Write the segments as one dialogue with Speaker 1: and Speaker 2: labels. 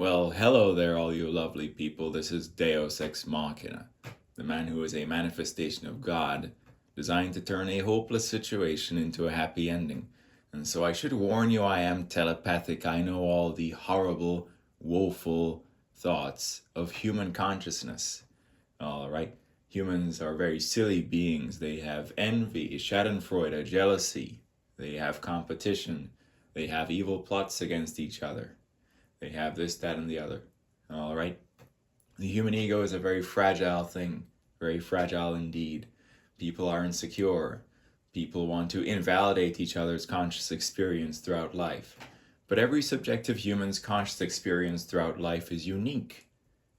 Speaker 1: Well, hello there, all you lovely people. This is Deus Ex Machina, the man who is a manifestation of God, designed to turn a hopeless situation into a happy ending. And so I should warn you, I am telepathic. I know all the horrible, woeful thoughts of human consciousness. All right? Humans are very silly beings. They have envy, schadenfreude, jealousy. They have competition. They have evil plots against each other. They have this, that, and the other. All right? The human ego is a very fragile thing, very fragile indeed. People are insecure. People want to invalidate each other's conscious experience throughout life. But every subjective human's conscious experience throughout life is unique,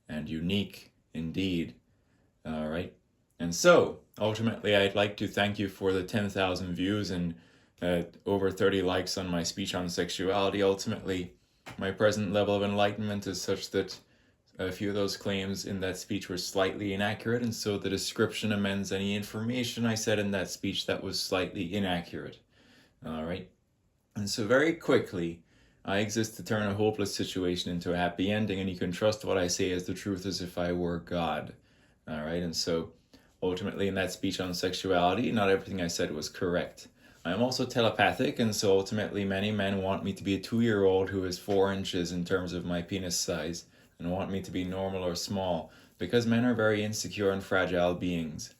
Speaker 1: and unique indeed. All right? And so, ultimately, I'd like to thank you for the 10,000 views and over 30 likes on my speech on sexuality. Ultimately, my present level of enlightenment is such that a few of those claims in that speech were slightly inaccurate, and so the description amends any information I said in that speech that was slightly inaccurate. All right? And so very quickly, I exist to turn a hopeless situation into a happy ending, and you can trust what I say as the truth as if I were God. All right? And so ultimately in that speech on sexuality, not everything I said was correct. I am also telepathic, and so ultimately many men want me to be a 2-year-old who is 4 inches in terms of my penis size, and want me to be normal or small, because men are very insecure and fragile beings.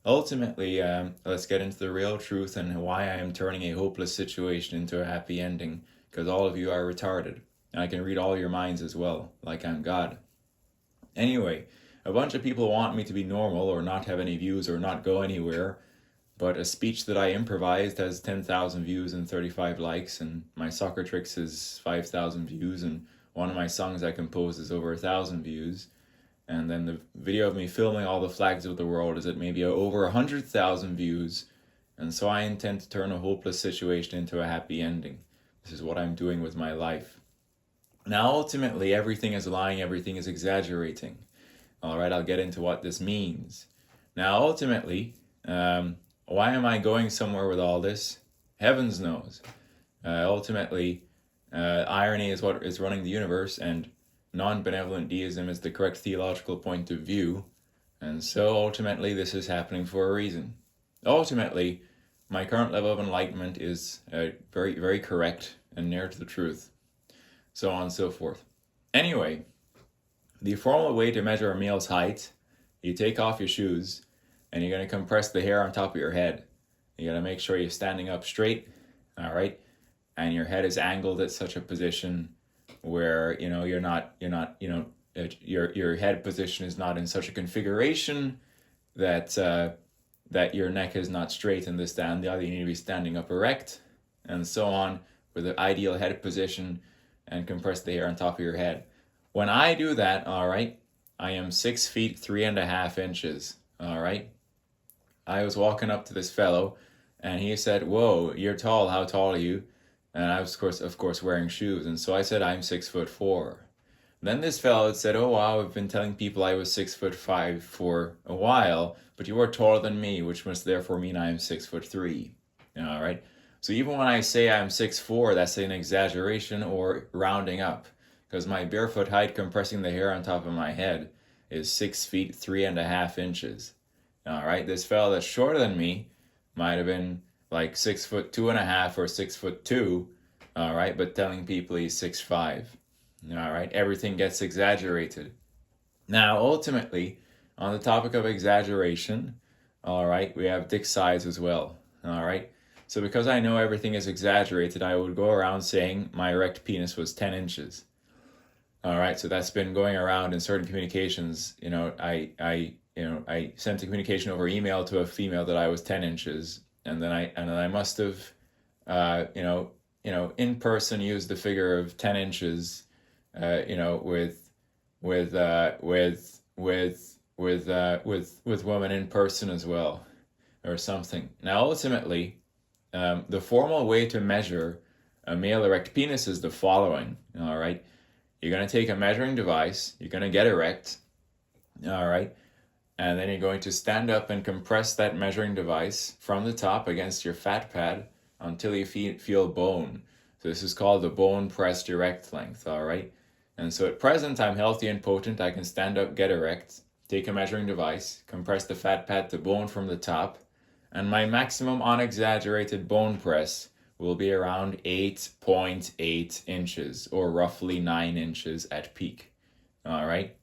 Speaker 1: Ultimately, let's get into the real truth and why I am turning a hopeless situation into a happy ending, because all of you are retarded, and I can read all your minds as well, like I'm God. Anyway, a bunch of people want me to be normal or not have any views or not go anywhere, but a speech that I improvised has 10,000 views and 35 likes, and my soccer tricks is 5,000 views, and one of my songs I composed is over 1,000 views, and then the video of me filming all the flags of the world is at maybe over 100,000 views, and so I intend to turn a hopeless situation into a happy ending. This is what I'm doing with my life. Now, ultimately, everything is lying, everything is exaggerating. All right, I'll get into what this means. Now, ultimately, why am I going somewhere with all this? Heavens knows. Ultimately, irony is what is running the universe, and non-benevolent deism is the correct theological point of view, and so ultimately this is happening for a reason. Ultimately, my current level of enlightenment is very, very correct and near to the truth, so on and so forth. Anyway, the formal way to measure a male's height, you take off your shoes, and you're going to compress the hair on top of your head. You got to make sure you're standing up straight, all right? And your head is angled at such a position where, your head position is not in such a configuration that that your neck is not straight and this, that, and the other. You need to be standing up erect and so on with the ideal head position and compress the hair on top of your head. When I do that, all right, I am 6 feet 3.5 inches, all right? I was walking up to this fellow, and he said, "Whoa, you're tall. How tall are you?" And I was, of course, wearing shoes, and so I said, "I'm 6'4". Then this fellow said, "Oh wow, I've been telling people I was 6'5" for a while, but you are taller than me, which must therefore mean I am 6'3". All right. So even when I say I'm 6'4", that's an exaggeration or rounding up, because my barefoot height, compressing the hair on top of my head, is 6 feet 3.5 inches. All right, this fellow that's shorter than me might have been like 6'2.5" or 6'2", all right, but telling people he's 6'5". All right, everything gets exaggerated. Now, ultimately, on the topic of exaggeration, all right, we have dick size as well. All right, so because I know everything is exaggerated, I would go around saying my erect penis was 10 inches. All right, so that's been going around in certain communications. I sent a communication over email to a female that I was 10 inches, and then I must have, in person used the figure of 10 inches, with women in person as well, or something. Now, ultimately, the formal way to measure a male erect penis is the following. All right, you're going to take a measuring device. You're going to get erect. All right. And then you're going to stand up and compress that measuring device from the top against your fat pad until you feel bone. So this is called the bone pressed erect length, all right? And so at present, I'm healthy and potent. I can stand up, get erect, take a measuring device, compress the fat pad to bone from the top, and my maximum unexaggerated bone press will be around 8.8 inches, or roughly 9 inches at peak. All right?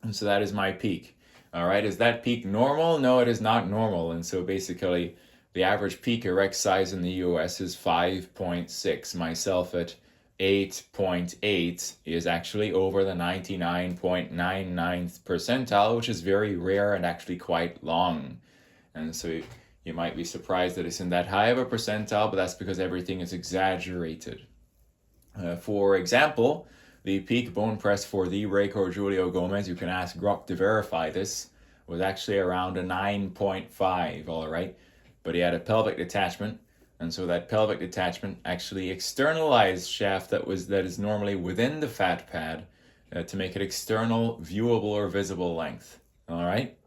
Speaker 1: And so that is my peak. All right, is that peak normal? No, it is not normal. And so basically, the average peak erect size in the US is 5.6. Myself at 8.8 is actually over the 99.99th percentile, which is very rare and actually quite long. And so you might be surprised that it's in that high of a percentile, but that's because everything is exaggerated. For example, the peak bone press for the breaker Julio Gomez, you can ask Grok to verify this, was actually around a 9.5, all right? But he had a pelvic detachment, and so that pelvic detachment actually externalized shaft that is normally within the fat pad to make it external, viewable, or visible length, all right?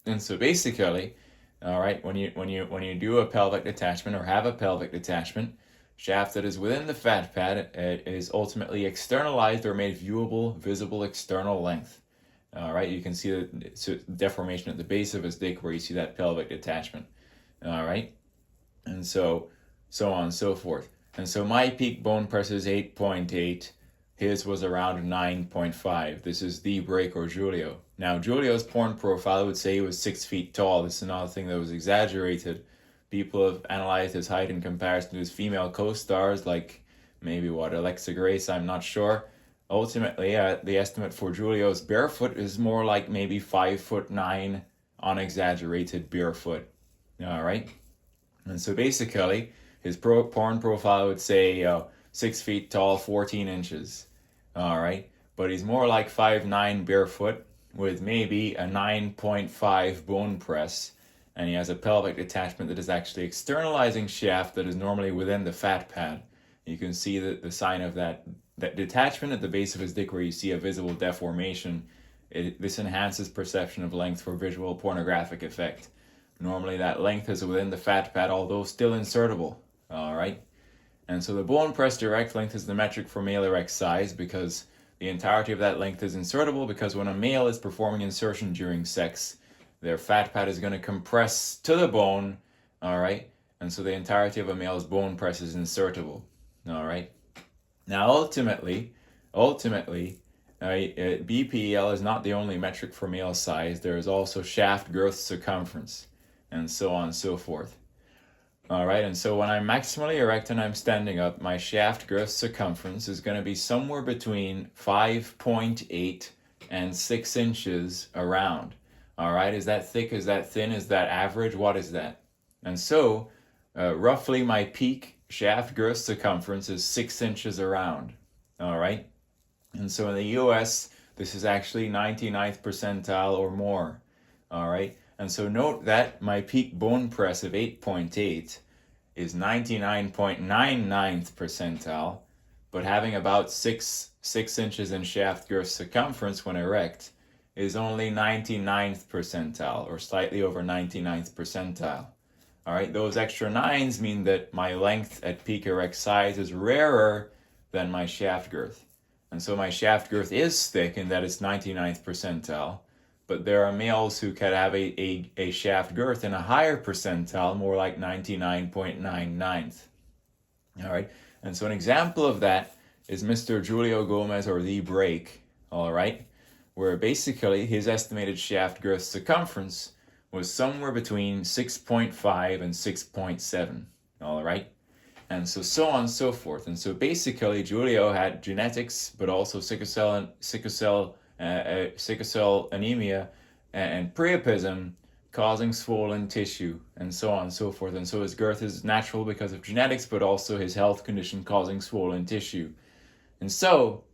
Speaker 1: And so basically, all right, when you do a pelvic detachment or have a pelvic detachment, shaft that is within the fat pad is ultimately externalized or made viewable, visible external length. All right, you can see the deformation at the base of his dick where you see that pelvic detachment. All right, and so on and so forth. And so my peak bone press is 8.8. His was around 9.5. This is the breaker Julio. Now, Julio's porn profile would say he was 6 feet tall. This is another thing that was exaggerated. People have analyzed his height in comparison to his female co-stars, like maybe Alexa Grace, I'm not sure. Ultimately, the estimate for Julio's barefoot is more like maybe 5'9", unexaggerated barefoot. All right, and so basically, his porn profile would say 6 feet tall, 14 inches. All right, but he's more like 5'9" barefoot with maybe a 9.5 bone press. And he has a pelvic detachment that is actually externalizing shaft that is normally within the fat pad. You can see the sign of that detachment at the base of his dick where you see a visible deformation. This enhances perception of length for visual pornographic effect. Normally that length is within the fat pad, although still insertable. All right. And so the bone press direct length is the metric for male erect size because the entirety of that length is insertable, because when a male is performing insertion during sex, their fat pad is going to compress to the bone, all right? And so the entirety of a male's bone press is insertable, all right? Now, ultimately, BPL is not the only metric for male size. There is also shaft girth circumference, and so on and so forth. All right, and so when I'm maximally erect and I'm standing up, my shaft girth circumference is going to be somewhere between 5.8 and 6 inches around. All right, is that thick? Is that thin? Is that average? What is that? And so, roughly my peak shaft girth circumference is 6 inches around. All right, and so in the US, this is actually 99th percentile or more. All right. And so note that my peak bone press of 8.8 is 99.99th percentile, but having about 6 inches in shaft girth circumference when erect is only 99th percentile, or slightly over 99th percentile. All right, those extra nines mean that my length at peak erect size is rarer than my shaft girth. And so my shaft girth is thick in that it's 99th percentile, but there are males who can have a shaft girth in a higher percentile, more like 99.99th. All right, and so an example of that is Mr. Julio Gomez, or the break, all right, where basically his estimated shaft girth circumference was somewhere between 6.5 and 6.7, all right? And so on and so forth. And so basically, Julio had genetics, but also sickle cell anemia and priapism causing swollen tissue, and so on and so forth. And so his girth is natural because of genetics, but also his health condition causing swollen tissue. And so,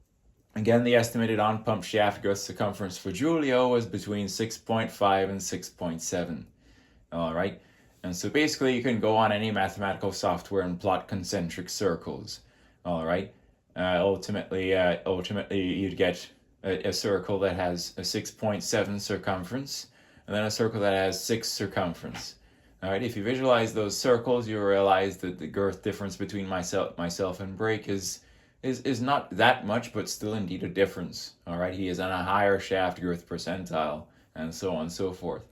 Speaker 1: again, the estimated on-pump shaft girth circumference for Julio was between 6.5 and 6.7. All right. And so basically you can go on any mathematical software and plot concentric circles. All right. Ultimately you'd get a circle that has a 6.7 circumference, and then a circle that has 6 circumference. All right. If you visualize those circles, you realize that the girth difference between myself and break is is not that much, but still indeed a difference. All right, he is on a higher shaft girth percentile, and so on and so forth.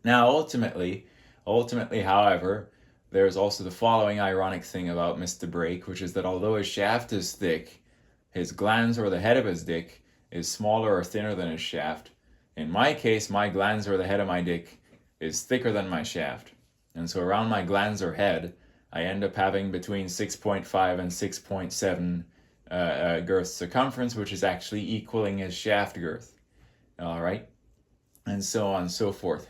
Speaker 1: Now, ultimately, however, there's also the following ironic thing about Mr. Brake, which is that although his shaft is thick, his glans or the head of his dick is smaller or thinner than his shaft. In my case, my glans or the head of my dick is thicker than my shaft. And so around my glans or head, I end up having between 6.5 and 6.7 girth circumference, which is actually equaling his shaft girth. All right? And so on and so forth.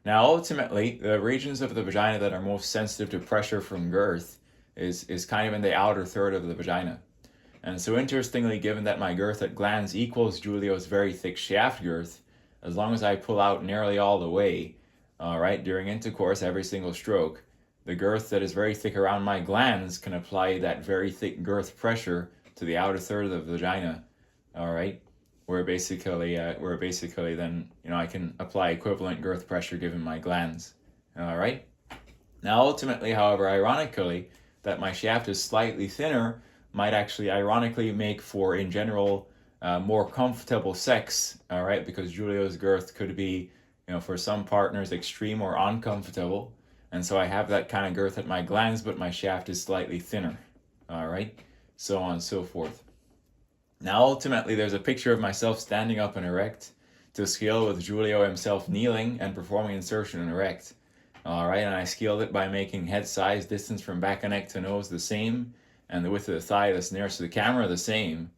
Speaker 1: Now, ultimately, the regions of the vagina that are most sensitive to pressure from girth is kind of in the outer third of the vagina. And so interestingly, given that my girth at glans equals Julio's very thick shaft girth, as long as I pull out nearly all the way, all right, during intercourse, every single stroke, the girth that is very thick around my glans can apply that very thick girth pressure to the outer third of the vagina, all right, where basically then, I can apply equivalent girth pressure given my glans, all right? Now, ultimately, however, ironically, that my shaft is slightly thinner might actually ironically make for, in general, more comfortable sex, all right? Because Julio's girth could be, for some partners, extreme or uncomfortable. And so I have that kind of girth at my glans, but my shaft is slightly thinner, all right? So on and so forth. Now, ultimately, there's a picture of myself standing up and erect to scale with Julio himself kneeling and performing insertion and erect. All right, and I scaled it by making head size distance from back of neck to nose the same, and the width of the thigh that's nearest to the camera the same.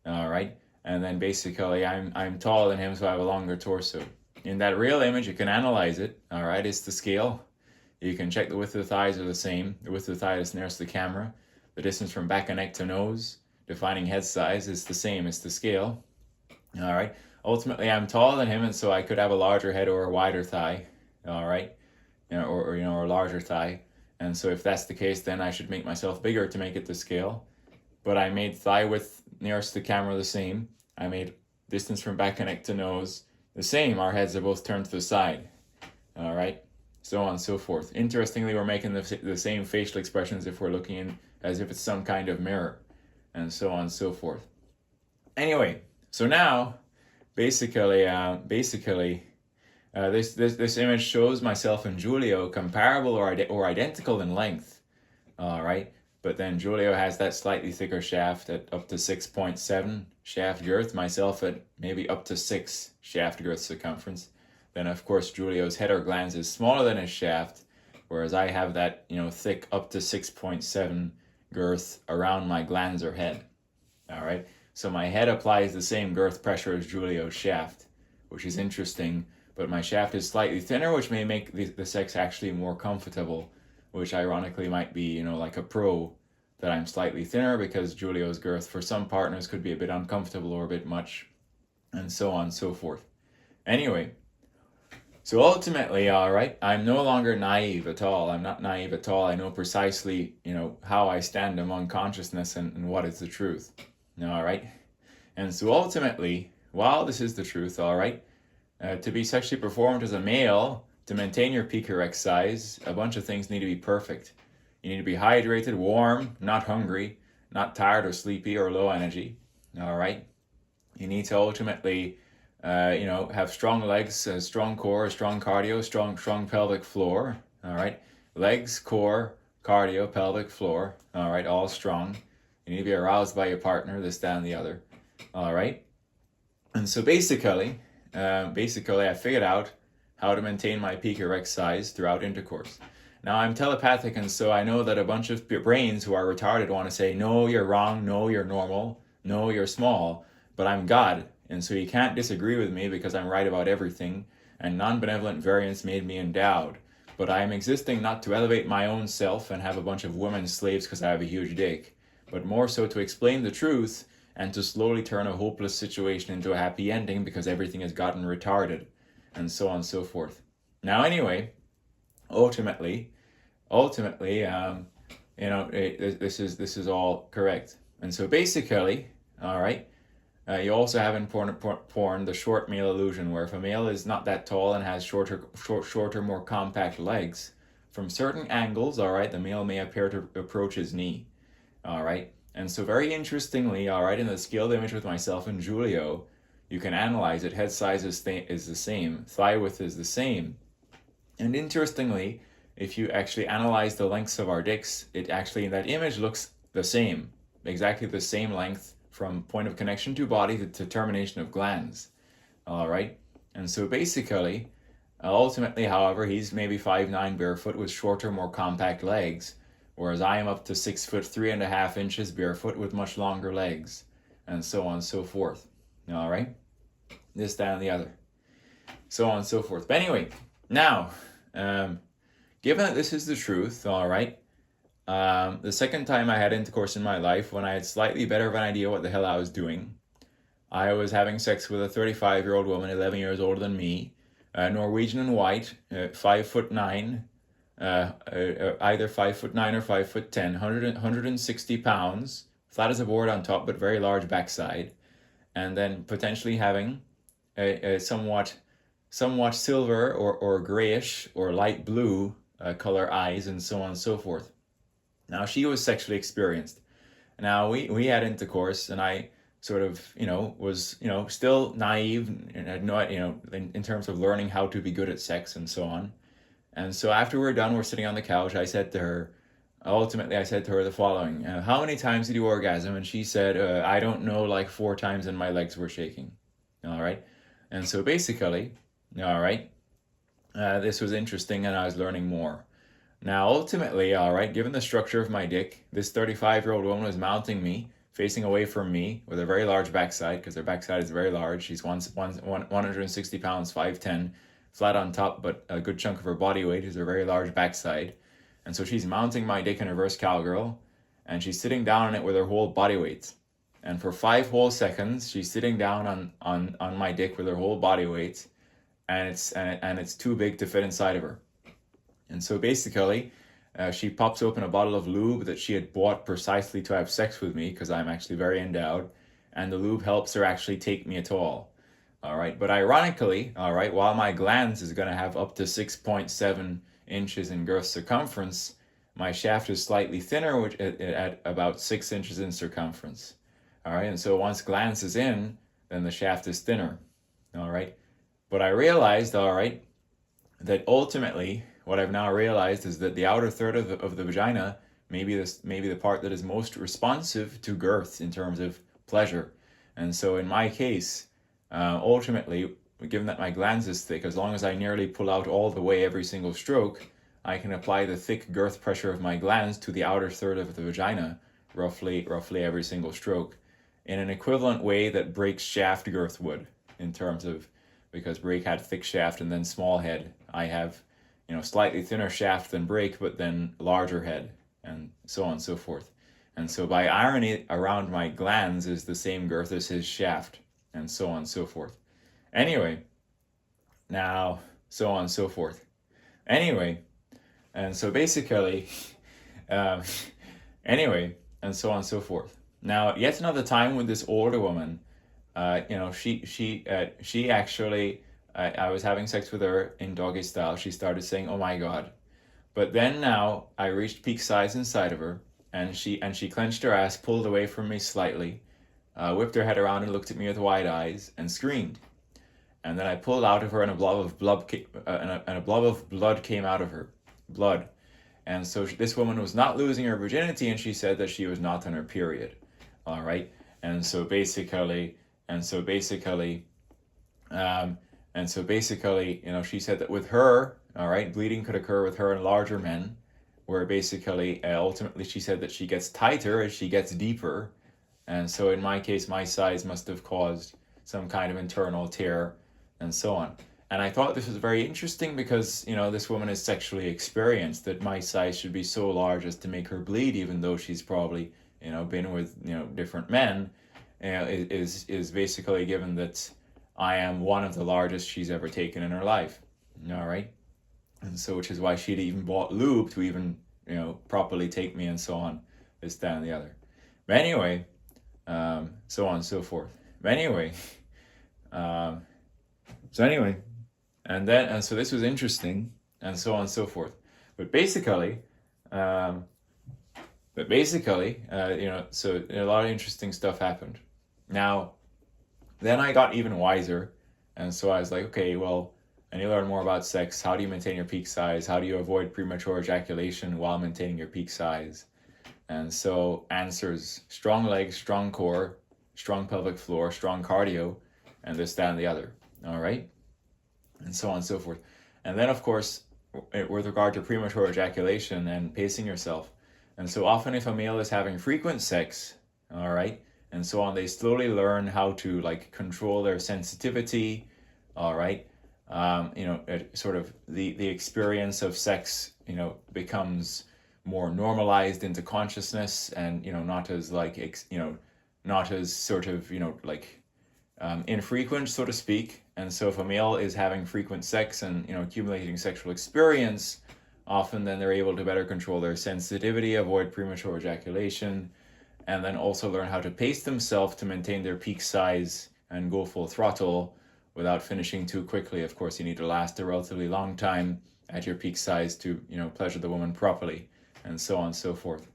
Speaker 1: All right, and then basically I'm taller than him, so I have a longer torso. In that real image, you can analyze it. All right, it's the scale. You can check the width of the thighs are the same. The width of the thigh that's nearest to the camera. The distance from back of neck to nose, defining head size, is the same. It's the scale. All right. Ultimately, I'm taller than him, and so I could have a larger head or a wider thigh. All right. Or a larger thigh. And so if that's the case, then I should make myself bigger to make it to scale. But I made thigh width nearest to the camera the same. I made distance from back of neck to nose the same. Our heads are both turned to the side. All right. So on and so forth. Interestingly, we're making the same facial expressions if we're looking in as if it's some kind of mirror, and so on and so forth. Anyway, so now, basically, this image shows myself and Julio comparable or identical in length, all right? But then Julio has that slightly thicker shaft at up to 6.7 shaft girth, myself at maybe up to 6 shaft girth circumference. Then, of course, Julio's head or glans is smaller than his shaft, whereas I have that, thick up to 6.7 girth around my glans or head. All right, so my head applies the same girth pressure as Julio's shaft, which is interesting, but my shaft is slightly thinner, which may make the sex actually more comfortable, which ironically might be, like a pro that I'm slightly thinner, because Julio's girth for some partners could be a bit uncomfortable or a bit much, and so on and so forth. Anyway, so ultimately, all right, I'm no longer naive at all. I'm not naive at all. I know precisely, how I stand among consciousness and what is the truth. All right. And so ultimately, while this is the truth, all right, to be sexually performed as a male, to maintain your peak erect size, a bunch of things need to be perfect. You need to be hydrated, warm, not hungry, not tired or sleepy or low energy. All right. You need to ultimately have strong legs, a strong core, a strong cardio, strong pelvic floor. All right. Legs, core, cardio, pelvic floor. All right. All strong. You need to be aroused by your partner, this, that, and the other. All right. And so basically, I figured out how to maintain my peak erect size throughout intercourse. Now, I'm telepathic, and so I know that a bunch of brains who are retarded want to say, no, you're wrong, no, you're normal, no, you're small, but I'm God. And so you can't disagree with me because I'm right about everything, and non-benevolent variance made me endowed. But I am existing not to elevate my own self and have a bunch of women slaves because I have a huge dick, but more so to explain the truth and to slowly turn a hopeless situation into a happy ending because everything has gotten retarded, and so on and so forth. Now, anyway, ultimately, this is all correct. And so basically, all right, you also have in porn the short male illusion, where if a male is not that tall and has shorter, more compact legs, from certain angles, all right, the male may appear to approach his knee, all right, And so very interestingly, all right, in the scaled image with myself and Julio, you can analyze it. Head size is the same. Thigh width is the same. And interestingly, if you actually analyze the lengths of our dicks, it actually in that image looks the same. Exactly the same length from point of connection to body to termination of glands. All right. And so basically, ultimately, however, he's maybe 5'9" barefoot with shorter, more compact legs, whereas I am up to 6 foot 3.5 inches barefoot with much longer legs, and so on and so forth. All right. This, that, and the other. So on and so forth. But anyway, now, given that this is the truth, all right, the second time I had intercourse in my life, when I had slightly better of an idea what the hell I was doing, I was having sex with a 35-year-old woman, 11 years older than me, Norwegian and white, 5'9", either 5'9" or 5'10", 160 pounds, flat as a board on top, but very large backside, and then potentially having a somewhat silver or grayish or light blue color eyes, and so on and so forth. Now, she was sexually experienced. Now, we had intercourse, and I sort of, was, still naive and had no, in terms of learning how to be good at sex and so on. And so after we're done, we're sitting on the couch, I said to her the following: how many times did you orgasm? And she said, I don't know, like 4 times, and my legs were shaking. All right. And so basically, all right, this was interesting, and I was learning more. Now, ultimately, all right, given the structure of my dick, this 35-year-old woman was mounting me, facing away from me, with a very large backside, because her backside is very large. She's 160 pounds, 5'10", flat on top, but a good chunk of her body weight is her very large backside. And so she's mounting my dick in reverse cowgirl, and she's sitting down on it with her whole body weight. And for 5 whole seconds, she's sitting down on my dick with her whole body weight, and it's too big to fit inside of her. And so basically, she pops open a bottle of lube that she had bought precisely to have sex with me, because I'm actually very endowed, and the lube helps her actually take me at all. All right, but ironically, all right, while my glans is going to have up to 6.7 inches in girth circumference, my shaft is slightly thinner, which at about 6 inches in circumference. All right, and so once glans is in, then the shaft is thinner. All right, but I realized, all right, that ultimately, what I've now realized is that the outer third of the vagina may be the part that is most responsive to girth in terms of pleasure. And so in my case, ultimately, given that my glans is thick, as long as I nearly pull out all the way every single stroke, I can apply the thick girth pressure of my glans to the outer third of the vagina, roughly every single stroke, in an equivalent way that Brake's shaft girth would, in terms of, because Brake had thick shaft and then small head. I have, slightly thinner shaft than Brake, but then larger head, and so on and so forth. And so by irony, around my glans is the same girth as his shaft, and so on and so forth. Anyway, now, so on and so forth. Anyway, and so basically, anyway, and so on and so forth. Now, yet another time with this older woman, she actually, I was having sex with her in doggy style. She started saying, "Oh my God." But then now I reached peak size inside of her, and she clenched her ass, pulled away from me slightly, whipped her head around and looked at me with wide eyes and screamed. And then I pulled out of her, and a blob of blood came out of her. Blood. And so this woman was not losing her virginity, and she said that she was not on her period. All right. And so basically, she said that with her, all right, bleeding could occur with her and larger men, where basically, ultimately, she said that she gets tighter as she gets deeper. And so in my case, my size must have caused some kind of internal tear, and so on. And I thought this was very interesting because, this woman is sexually experienced, that my size should be so large as to make her bleed, even though she's probably, been with, different men, is basically given that I am one of the largest she's ever taken in her life. All right. And so, which is why she'd even bought lube to even, properly take me, and so on, this, that, and the other. But anyway, so on and so forth. But anyway, and so this was interesting, and so on and so forth. But basically, But basically, so a lot of interesting stuff happened. Now, then I got even wiser, and so I was like, okay, well, I need to learn more about sex. How do you maintain your peak size? How do you avoid premature ejaculation while maintaining your peak size? And so answers: strong legs, strong core, strong pelvic floor, strong cardio, and this, that, and the other. All right, and so on and so forth. And then, of course, with regard to premature ejaculation and pacing yourself. And so often if a male is having frequent sex, all right, and so on, they slowly learn how to like control their sensitivity, all right. Sort of the experience of sex, becomes more normalized into consciousness, and not as like not as sort of like infrequent, so to speak. And so if a male is having frequent sex and accumulating sexual experience, often then they're able to better control their sensitivity, avoid premature ejaculation, and then also learn how to pace themselves to maintain their peak size and go full throttle without finishing too quickly. Of course, you need to last a relatively long time at your peak size to pleasure the woman properly, and so on and so forth.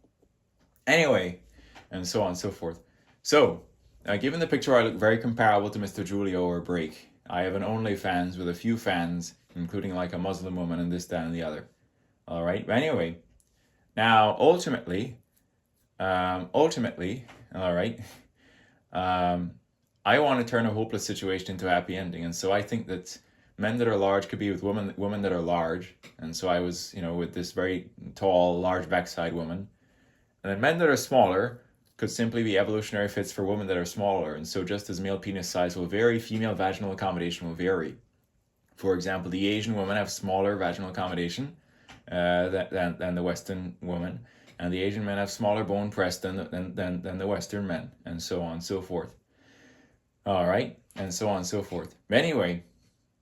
Speaker 1: Anyway, and so on and so forth. So, given the picture, I look very comparable to Mr. Julio or Break. I have an OnlyFans with a few fans, including like a Muslim woman and this, that, and the other. All right. But anyway, now ultimately, all right. I want to turn a hopeless situation into a happy ending, and so I think that men that are large could be with women that are large, and so I was, with this very tall, large backside woman, and then men that are smaller could simply be evolutionary fits for women that are smaller. And so just as male penis size will vary, female vaginal accommodation will vary. For example, the Asian women have smaller vaginal accommodation than the Western woman, and the Asian men have smaller bone press than the Western men, and so on and so forth. All right, and so on and so forth. Anyway,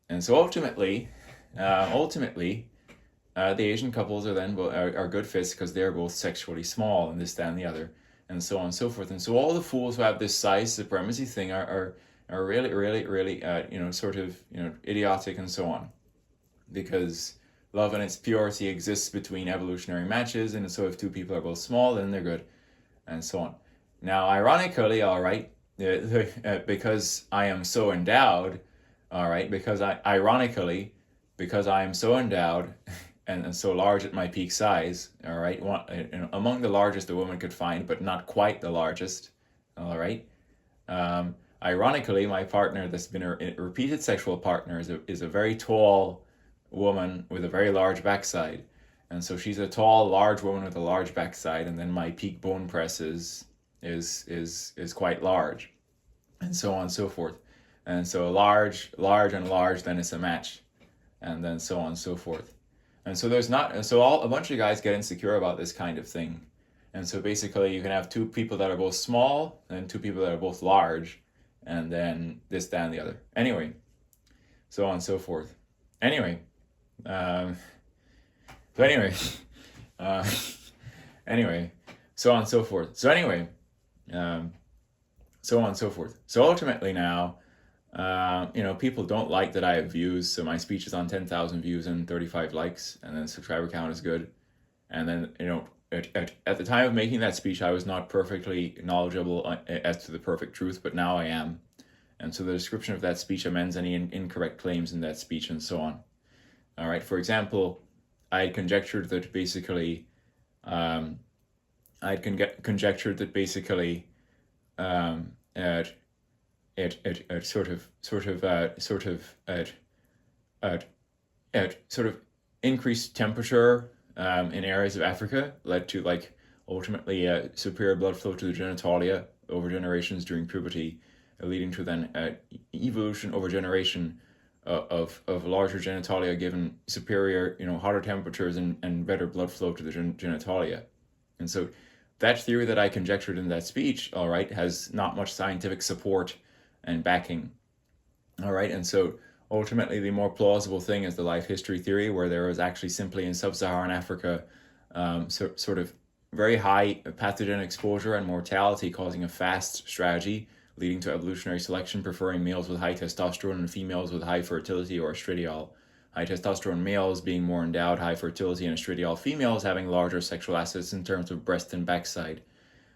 Speaker 1: and so ultimately, the Asian couples are then are good fits because they're both sexually small, and this, that, and the other, and so on and so forth. And so all the fools who have this size supremacy thing are really, really, really, sort of, idiotic and so on, because love in its purity exists between evolutionary matches, and so if two people are both small, then they're good, and so on. Now, ironically, all right, because I am so endowed, all right, because I am so endowed and so large at my peak size, all right, among the largest a woman could find, but not quite the largest, all right. Ironically, my partner that's been a repeated sexual partner is a very tall woman with a very large backside, and so she's a tall, large woman with a large backside, and then my peak bone press is quite large, and so on and so forth. And so large, and large, then it's a match, and then so on and so forth. And so a bunch of guys get insecure about this kind of thing. And so basically you can have two people that are both small and two people that are both large, and then this, that, and the other. Anyway, so on and so forth. Anyway, so anyway, so on and so forth. So anyway, so on and so forth. So ultimately now, people don't like that I have views, so my speech is on 10,000 views and 35 likes, and then subscriber count is good. And then, at the time of making that speech, I was not perfectly knowledgeable as to the perfect truth, but now I am. And so the description of that speech amends any incorrect claims in that speech, and so on. All right, for example, I had conjectured that basically, increased temperature in areas of Africa led to like ultimately superior blood flow to the genitalia over generations during puberty, leading to then evolution over generation of larger genitalia given superior, hotter temperatures and better blood flow to the genitalia. And so that theory that I conjectured in that speech, all right, has not much scientific support and backing. All right, and so ultimately the more plausible thing is the life history theory, where there was actually simply in sub-Saharan Africa sort of very high pathogen exposure and mortality causing a fast strategy, leading to evolutionary selection preferring males with high testosterone and females with high fertility or estradiol. high testosterone males being more endowed, high fertility, and estradiol females having larger sexual assets in terms of breast and backside.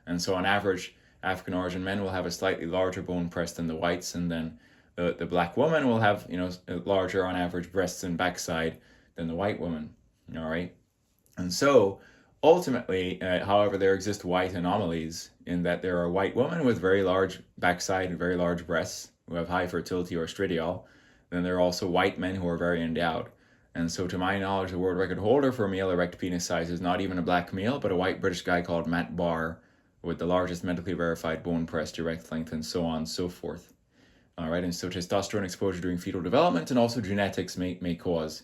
Speaker 1: And so on average, African origin men will have a slightly larger bone press than the whites, and then the black woman will have, larger on average breasts and backside than the white woman. All right. And so ultimately, however, there exist white anomalies in that there are white women with very large backside and very large breasts who have high fertility or estradiol. Then there are also white men who are very endowed. And so to my knowledge, the world record holder for male erect penis size is not even a black male, but a white British guy called Matt Barr with the largest medically verified bone press, erect length, and so on and so forth. All right, and so testosterone exposure during fetal development and also genetics may cause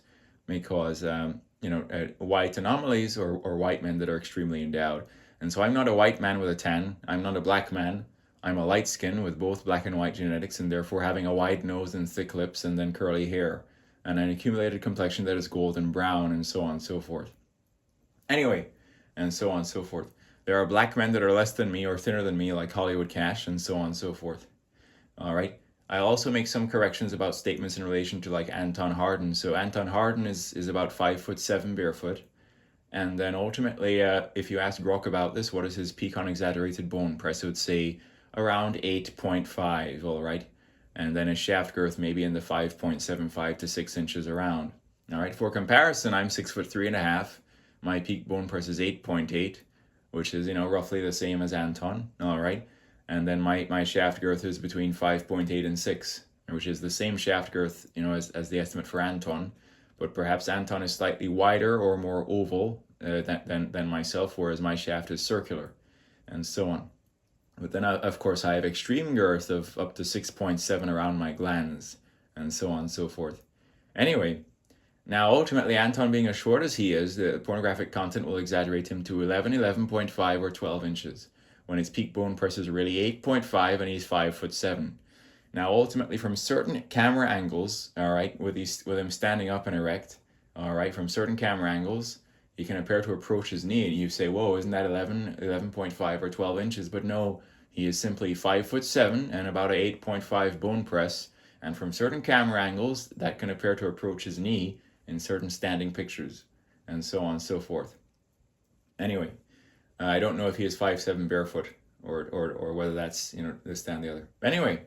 Speaker 1: white anomalies or white men that are extremely endowed. And so I'm not a white man with a tan. I'm not a black man. I'm a light skin with both black and white genetics, and therefore having a wide nose and thick lips and then curly hair and an accumulated complexion that is golden brown and so on and so forth. Anyway, and so on and so forth. There are black men that are less than me or thinner than me, like Hollywood Cash, and so on and so forth. All right. I also make some corrections about statements in relation to like Anton Harden. So Anton Harden is about 5'7" barefoot. And then ultimately, if you ask Brock about this, what is his peak unexaggerated bone press? It would say around 8.5, all right? And then his shaft girth maybe in the 5.75 to 6 inches around. All right, for comparison, I'm 6'3.5". My peak bone press is 8.8, which is, roughly the same as Anton, all right? And then my shaft girth is between 5.8 and 6, which is the same shaft girth, as the estimate for Anton. But perhaps Anton is slightly wider or more oval than myself, whereas my shaft is circular, and so on. But then, of course, I have extreme girth of up to 6.7 around my glands, and so on and so forth. Anyway, now ultimately, Anton being as short as he is, the pornographic content will exaggerate him to 11, 11.5, or 12 inches, when his peak bone press is really 8.5 and he's 5'7". Now, ultimately, from certain camera angles, all right, with him standing up and erect, all right, from certain camera angles, he can appear to approach his knee, and you say, whoa, isn't that 11.5 or 12 inches? But no, he is simply 5'7" and about an 8.5 bone press, and from certain camera angles, that can appear to approach his knee in certain standing pictures, and so on and so forth. Anyway, I don't know if he is 5'7" barefoot, or whether that's, this, that, and the other. Anyway,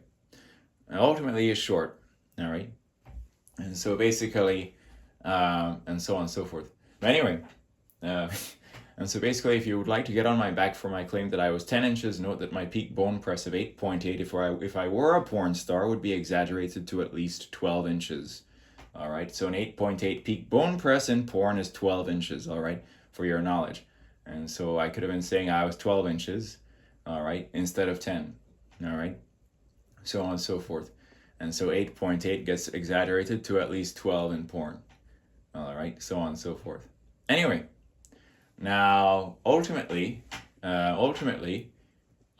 Speaker 1: ultimately, he's short, all right? And so basically, and so on and so forth. But anyway, and so basically, if you would like to get on my back for my claim that I was 10 inches, note that my peak bone press of 8.8, if I were a porn star, would be exaggerated to at least 12 inches. All right, so an 8.8 peak bone press in porn is 12 inches, all right, for your knowledge. And so I could have been saying I was 12 inches, all right, instead of 10, all right, so on and so forth. And so 8.8 gets exaggerated to at least 12 in porn, all right, so on and so forth. Anyway, now ultimately,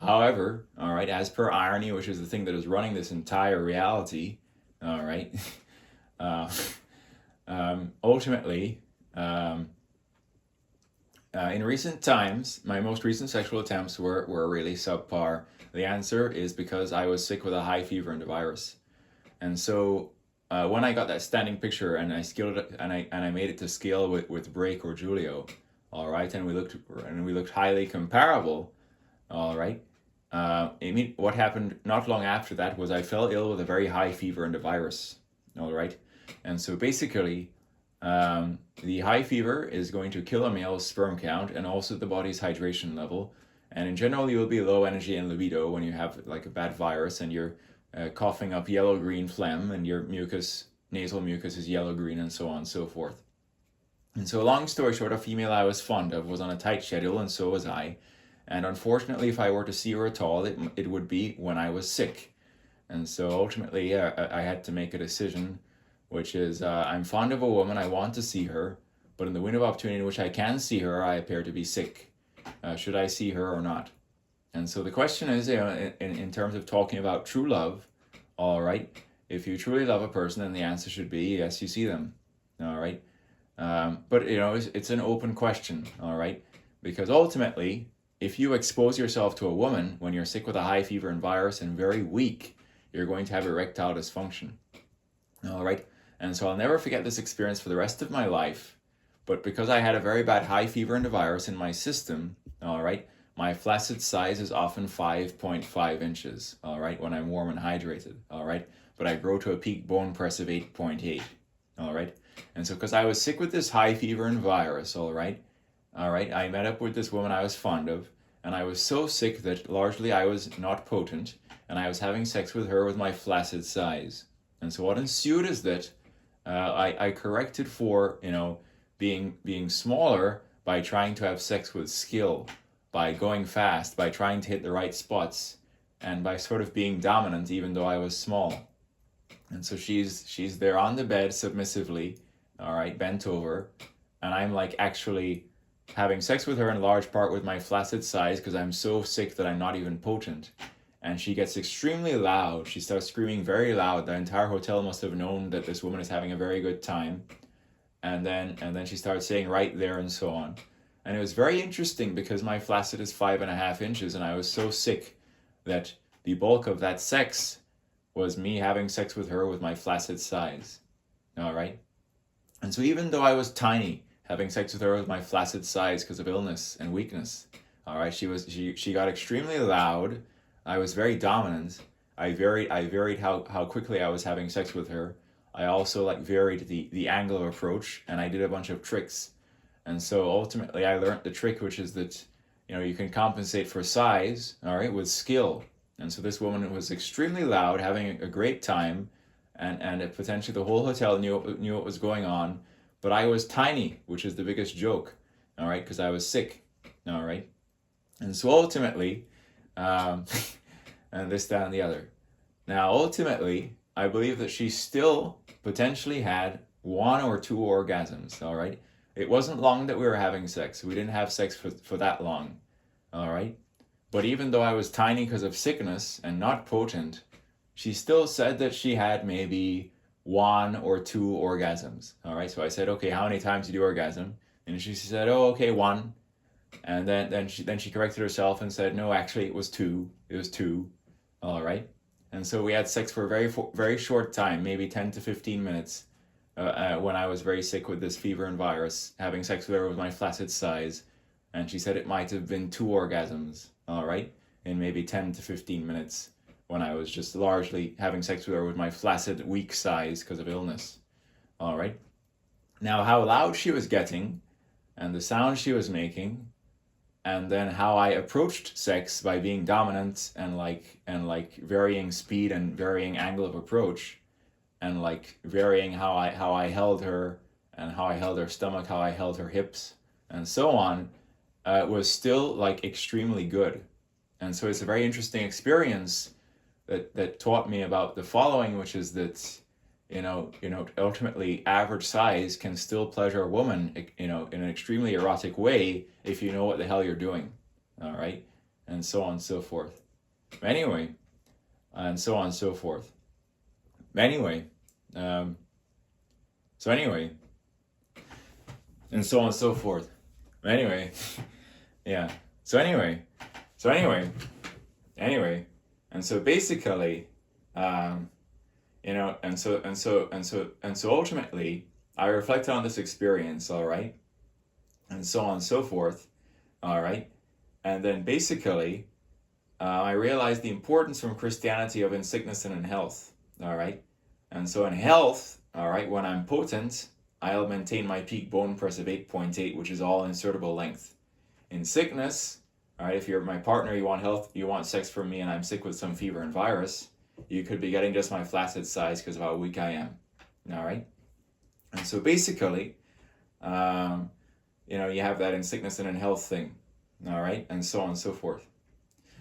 Speaker 1: however, all right, as per irony, which is the thing that is running this entire reality, all right, ultimately, in recent times, my most recent sexual attempts were really subpar. The answer is because I was sick with a high fever and a virus. And so when I got that standing picture and I scaled it and I made it to scale with Break or Julio, all right, and we looked highly comparable, all right. What happened not long after that was I fell ill with a very high fever and a virus, all right. And so basically, the high fever is going to kill a male's sperm count and also the body's hydration level. And in general, you will be low energy and libido when you have like a bad virus and you're coughing up yellow-green phlegm and your nasal mucus is yellow-green and so on and so forth. And so long story short, a female I was fond of was on a tight schedule and so was I. And unfortunately, if I were to see her at all, it would be when I was sick. And so ultimately, I had to make a decision, which is I'm fond of a woman, I want to see her, but in the window of opportunity in which I can see her, I appear to be sick. Should I see her or not? And so the question is, in terms of talking about true love, all right, if you truly love a person, then the answer should be yes, you see them, all right? But, it's an open question, all right? Because ultimately, if you expose yourself to a woman when you're sick with a high fever and virus and very weak, you're going to have erectile dysfunction, all right? And so I'll never forget this experience for the rest of my life. But because I had a very bad high fever and virus in my system, all right, my flaccid size is often 5.5 inches, all right, when I'm warm and hydrated, all right, but I grow to a peak bone press of 8.8, all right. And so because I was sick with this high fever and virus, all right, I met up with this woman I was fond of, and I was so sick that largely I was not potent, and I was having sex with her with my flaccid size. And so what ensued is that I corrected for, being smaller by trying to have sex with skill, by going fast, by trying to hit the right spots, and by sort of being dominant even though I was small. And so she's there on the bed submissively, all right, bent over, and I'm like actually having sex with her in large part with my flaccid size because I'm so sick that I'm not even potent. And she gets extremely loud. She starts screaming very loud. The entire hotel must have known that this woman is having a very good time. And then she starts saying right there and so on. And it was very interesting because my flaccid is 5.5 inches, and I was so sick that the bulk of that sex was me having sex with her with my flaccid size. All right. And so even though I was tiny, having sex with her with my flaccid size because of illness and weakness, all right, she got extremely loud. I was very dominant. I varied how quickly I was having sex with her. I also varied the angle of approach, and I did a bunch of tricks. And so ultimately I learned the trick, which is that, you can compensate for size, all right, with skill. And so this woman was extremely loud, having a great time, and potentially the whole hotel knew what was going on. But I was tiny, which is the biggest joke, all right, because I was sick, all right. And so ultimately, and this, that, and the other. Now, ultimately, I believe that she still potentially had 1 or 2 orgasms, all right? It wasn't long that we were having sex. We didn't have sex for that long, all right? But even though I was tiny because of sickness and not potent, she still said that she had maybe 1 or 2 orgasms, all right? So I said, okay, how many times did you orgasm? And she said, oh, okay, 1. And then she corrected herself and said, no, actually it was 2. It was 2, all right? And so we had sex for a very short time, maybe 10 to 15 minutes, when I was very sick with this fever and virus, having sex with her with my flaccid size. And she said it might have been 2 orgasms, all right, in maybe 10 to 15 minutes when I was just largely having sex with her with my flaccid, weak size because of illness, all right. Now, how loud she was getting and the sound she was making, and then how I approached sex by being dominant and varying speed and varying angle of approach, and varying how I held her and how I held her stomach, how I held her hips, and so on, was still extremely good. And so it's a very interesting experience that taught me about the following, which is that ultimately average size can still pleasure a woman, in an extremely erotic way if you know what the hell you're doing, all right, and so on and so forth. Anyway, and so on and so forth. Anyway, so anyway, and so on and so forth. Anyway, yeah. So anyway, and so basically, and so ultimately, I reflected on this experience, all right, and so on and so forth, all right, and then basically, I realized the importance from Christianity of in sickness and in health, all right, and so in health, all right, when I'm potent, I'll maintain my peak bone press of 8.8, which is all insertable length. In sickness, all right, if you're my partner, you want health, you want sex from me, and I'm sick with some fever and virus, you could be getting just my flaccid size because of how weak I am, all right? And so basically, you have that in sickness and in health thing, all right? And so on and so forth.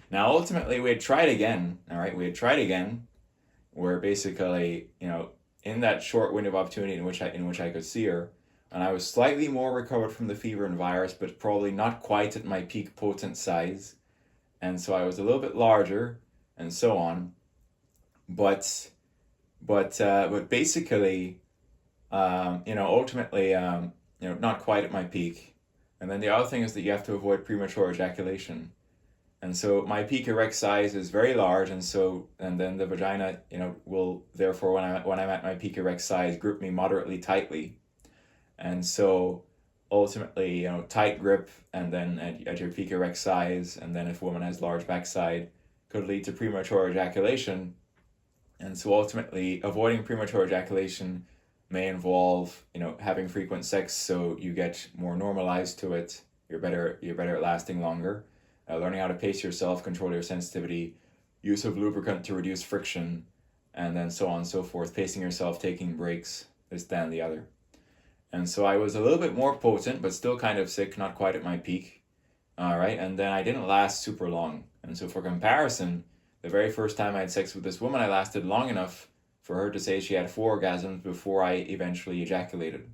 Speaker 1: Now, ultimately, we had tried again, all right? We had tried again where basically, in that short window of opportunity in which I could see her, and I was slightly more recovered from the fever and virus, but probably not quite at my peak potent size. And so I was a little bit larger and so on. But basically, ultimately, not quite at my peak. And then the other thing is that you have to avoid premature ejaculation. And so my peak erect size is very large, and then the vagina, will therefore when I'm at my peak erect size, grip me moderately tightly. And so ultimately, tight grip, and then at your peak erect size, and then if a woman has large backside, could lead to premature ejaculation. And so ultimately, avoiding premature ejaculation may involve, having frequent sex so you get more normalized to it. You're better at lasting longer. Learning how to pace yourself, control your sensitivity, use of lubricant to reduce friction, and then so on and so forth. Pacing yourself, taking breaks, this, that, and the other. And so I was a little bit more potent, but still kind of sick, not quite at my peak. All right, and then I didn't last super long. And so for comparison, the very first time I had sex with this woman, I lasted long enough for her to say she had 4 orgasms before I eventually ejaculated.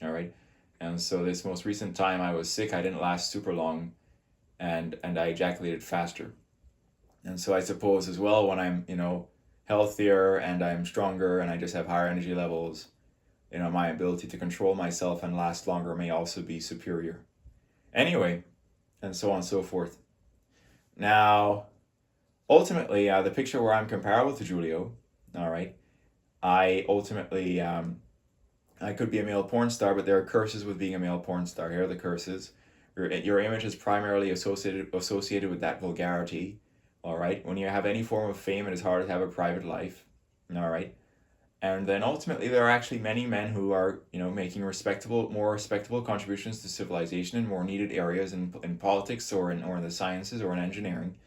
Speaker 1: All right, and so this most recent time I was sick, I didn't last super long, and I ejaculated faster. And so I suppose as well, when I'm healthier and I'm stronger and I just have higher energy levels, my ability to control myself and last longer may also be superior. Anyway, and so on and so forth. Now, ultimately, the picture where I'm comparable to Julio, all right, I ultimately, I could be a male porn star, but there are curses with being a male porn star. Here are the curses. Your image is primarily associated with that vulgarity, all right? When you have any form of fame, it is hard to have a private life, all right? And then ultimately, there are actually many men who are, making more respectable contributions to civilization in more needed areas in politics or in the sciences or in engineering.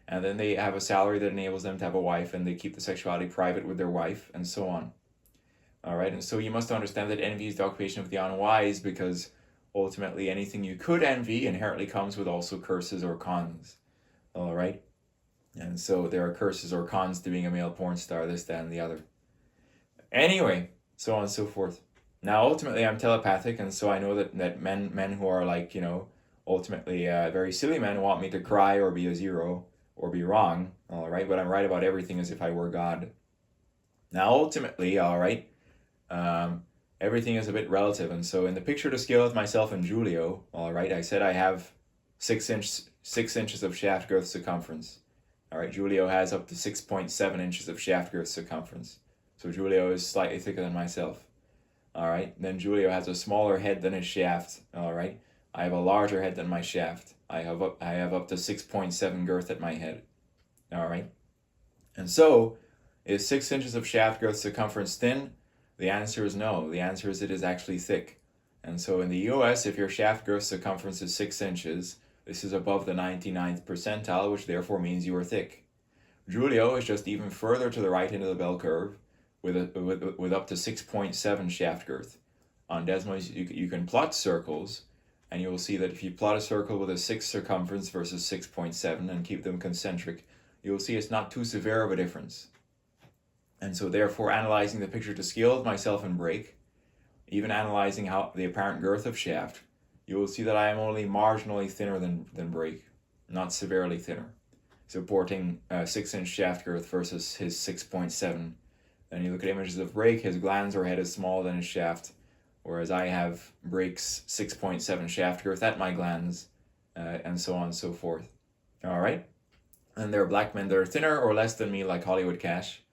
Speaker 1: And then they have a salary that enables them to have a wife, and they keep the sexuality private with their wife, and so on. All right, and so you must understand that envy is the occupation of the unwise, because ultimately anything you could envy inherently comes with also curses or cons. All right, and so there are curses or cons to being a male porn star, this, that, and the other. Anyway, so on and so forth. Now, ultimately, I'm telepathic, and so I know that men who are like, ultimately very silly men want me to cry or be a zero or be wrong, all right? But I'm right about everything as if I were God. Now, ultimately, all right, everything is a bit relative, and so in the picture to scale with myself and Julio, all right, I said I have 6 inches of shaft girth circumference. All right, Julio has up to 6.7 inches of shaft girth circumference. So Julio is slightly thicker than myself. All right, then Julio has a smaller head than his shaft. All right, I have a larger head than my shaft. I have up to 6.7 girth at my head. All right, and so is 6 inches of shaft girth circumference thin? The answer is no. The answer is it is actually thick. And so in the US, if your shaft girth circumference is 6 inches, this is above the 99th percentile, which therefore means you are thick. Julio is just even further to the right end of the bell curve, with up to 6.7 shaft girth. On Desmos, you can plot circles, and you will see that if you plot a circle with a 6 circumference versus 6.7 and keep them concentric, you will see it's not too severe of a difference. And so therefore, analyzing the picture to scale with myself and break, even analyzing how the apparent girth of shaft, you will see that I am only marginally thinner than break, not severely thinner, supporting 6-inch shaft girth versus his 6.7. Then you look at images of break, his glans or head is smaller than his shaft, whereas I have break's 6.7 shaft girth at my glans, and so on and so forth. All right? And there are black men that are thinner or less than me, like Hollywood Cash.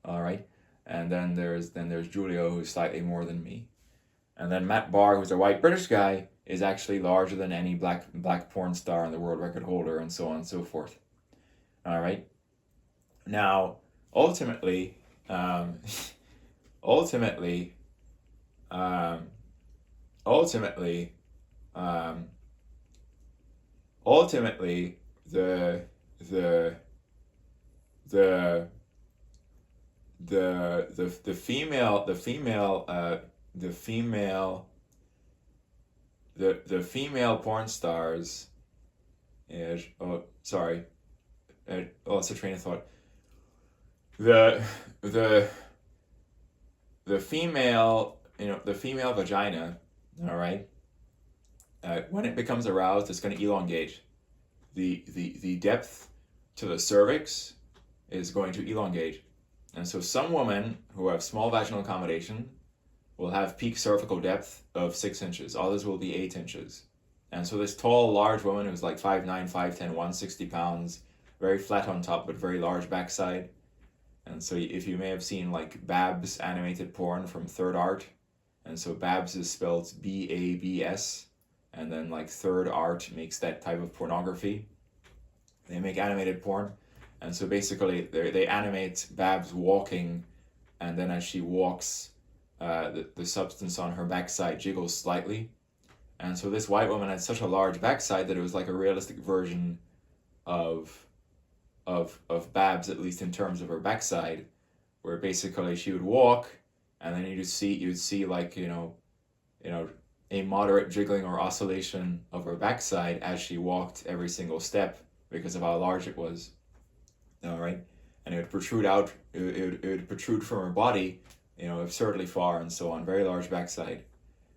Speaker 1: All right? And then there's Julio, who's slightly more than me. And then Matt Barr, who's a white British guy, is actually larger than any black porn star and the world record holder, and so on and so forth. All right? Now, ultimately, the female porn stars is, it's a train of thought. The female vagina, all right, when it becomes aroused, it's going to elongate. The depth to the cervix is going to elongate. And so some women who have small vaginal accommodation will have peak cervical depth of 6 inches. Others will be 8 inches. And so this tall, large woman who was like 5'9", 5'10", 160 pounds, very flat on top, but very large backside. And so if you may have seen like Babs animated porn from Third Art, and so Babs is spelled Babs, and then like Third Art makes that type of pornography. They make animated porn, and so basically they animate Babs walking, and then as she walks, the substance on her backside jiggles slightly. And so this white woman had such a large backside that it was like a realistic version of Babs, at least in terms of her backside, where basically she would walk, and then you'd see like a moderate jiggling or oscillation of her backside as she walked every single step because of how large it was. All right, and it would protrude out. It would protrude from her body, absurdly far and so on. Very large backside,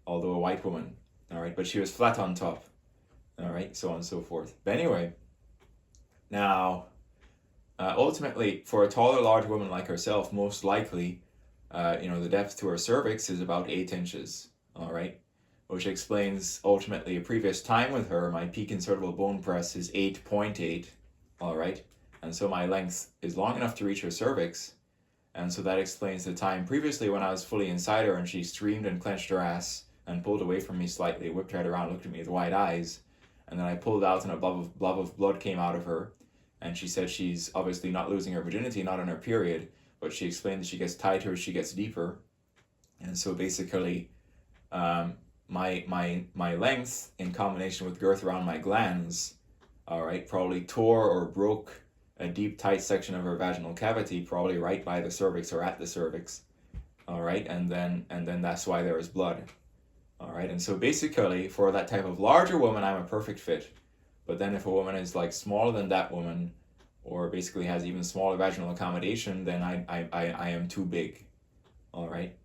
Speaker 1: although a white woman. All right, but she was flat on top. All right, so on and so forth. But anyway, now. Ultimately, for a taller, large woman like herself, most likely, the depth to her cervix is about 8 inches, all right? Which explains, ultimately, a previous time with her, my peak insertable bone press is 8.8, all right? And so my length is long enough to reach her cervix, and so that explains the time previously when I was fully inside her and she screamed and clenched her ass and pulled away from me slightly, whipped her head around, looked at me with wide eyes, and then I pulled out and a blob of blood came out of her. And she said she's obviously not losing her virginity, not on her period, but she explained that she gets tighter as she gets deeper. And so basically, my length in combination with girth around my glands, all right, probably tore or broke a deep, tight section of her vaginal cavity, probably right by the cervix or at the cervix, all right, and then that's why there is blood, all right. And so basically, for that type of larger woman, I'm a perfect fit. But then if a woman is like smaller than that woman, or basically has even smaller vaginal accommodation, then I am too big, all right?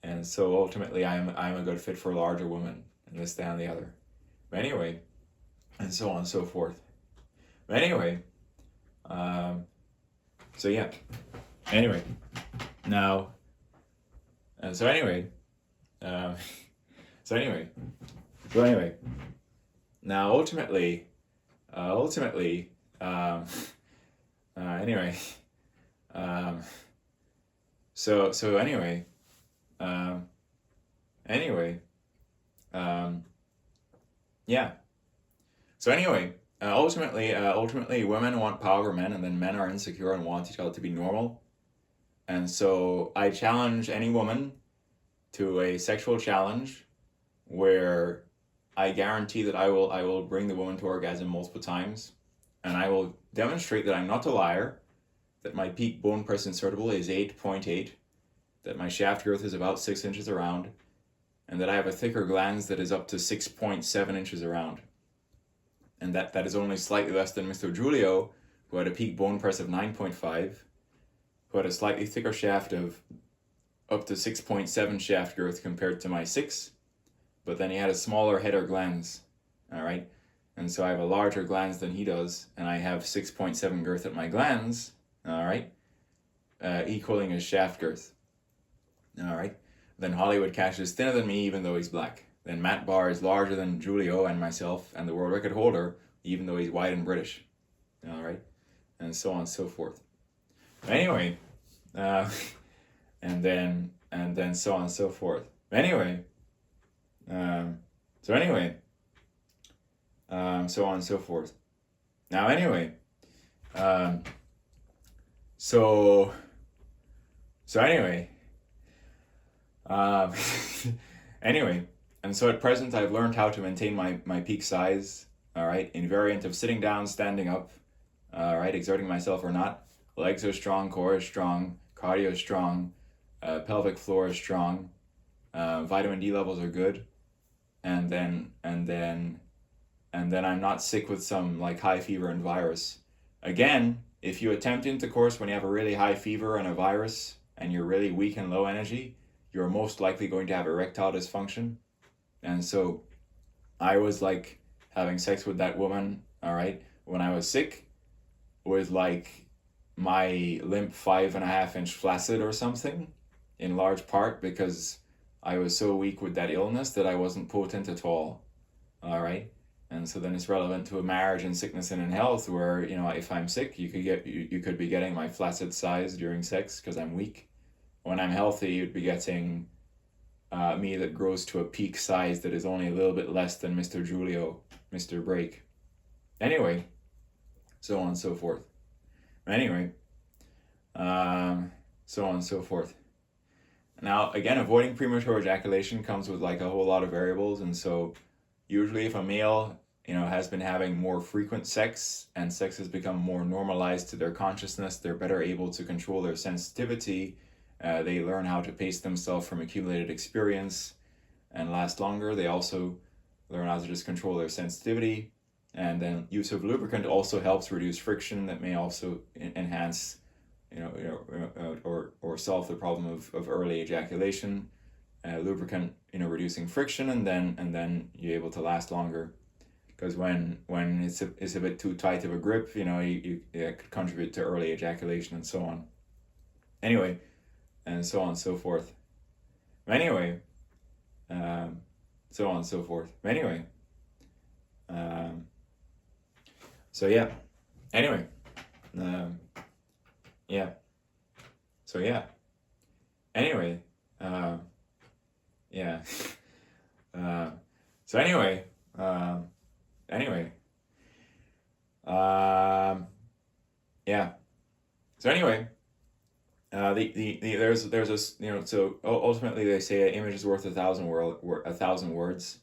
Speaker 1: And so ultimately I'm a good fit for a larger woman, and this, that, and the other. But anyway, and so on and so forth. But anyway, so yeah. Anyway, now, so anyway, now ultimately, anyway, so anyway, yeah. So anyway, ultimately, women want power over men, and then men are insecure and want each other to be normal. And so I challenge any woman to a sexual challenge where I guarantee that I will bring the woman to orgasm multiple times, and I will demonstrate that I'm not a liar, that my peak bone press insertable is 8.8, that my shaft girth is about 6 inches around, and that I have a thicker glans that is up to 6.7 inches around. And that is only slightly less than Mr. Giulio, who had a peak bone press of 9.5, who had a slightly thicker shaft of up to 6.7 shaft girth compared to my 6, but then he had a smaller header glans, all right? And so I have a larger glans than he does, and I have 6.7 girth at my glans, all right? Equaling his shaft girth, all right? Then Hollywood Cash is thinner than me, even though he's black. Then Matt Barr is larger than Giulio and myself and the world record holder, even though he's white and British, all right? And so on and so forth. Anyway, and then so on and so forth. Anyway, so on and so forth. Now, anyway, so anyway, anyway, and so at present I've learned how to maintain my peak size, all right, invariant of sitting down, standing up, all right, exerting myself or not. Legs are strong, core is strong, cardio is strong, pelvic floor is strong, vitamin D levels are good, and then I'm not sick with some like high fever and virus. Again, if you attempt intercourse when you have a really high fever and a virus and you're really weak and low energy, you're most likely going to have erectile dysfunction. And so I was like having sex with that woman, all right, when I was sick, with like my limp 5.5 inch flaccid or something, in large part because I was so weak with that illness that I wasn't potent at all right? And so then it's relevant to a marriage and sickness and in health, where, if I'm sick, you could be getting my flaccid size during sex because I'm weak. When I'm healthy, you'd be getting me that grows to a peak size that is only a little bit less than Mr. Julio, Mr. Break. Anyway, so on and so forth. Anyway, so on and so forth. Now, again, avoiding premature ejaculation comes with like a whole lot of variables, and so usually if a male, has been having more frequent sex and sex has become more normalized to their consciousness, they're better able to control their sensitivity. They learn how to pace themselves from accumulated experience and last longer. They also learn how to just control their sensitivity. And then use of lubricant also helps reduce friction. That may also enhance, or solve the problem of early ejaculation. Lubricant, reducing friction, and then you're able to last longer. Because when it's a bit too tight of a grip, it could contribute to early ejaculation and so on. Anyway, and so on and so forth. Anyway, so on and so forth. Anyway, so yeah. Anyway, yeah. So yeah. Anyway, yeah. So anyway, anyway, yeah. So anyway, there's a so ultimately they say an image is worth 1,000 words,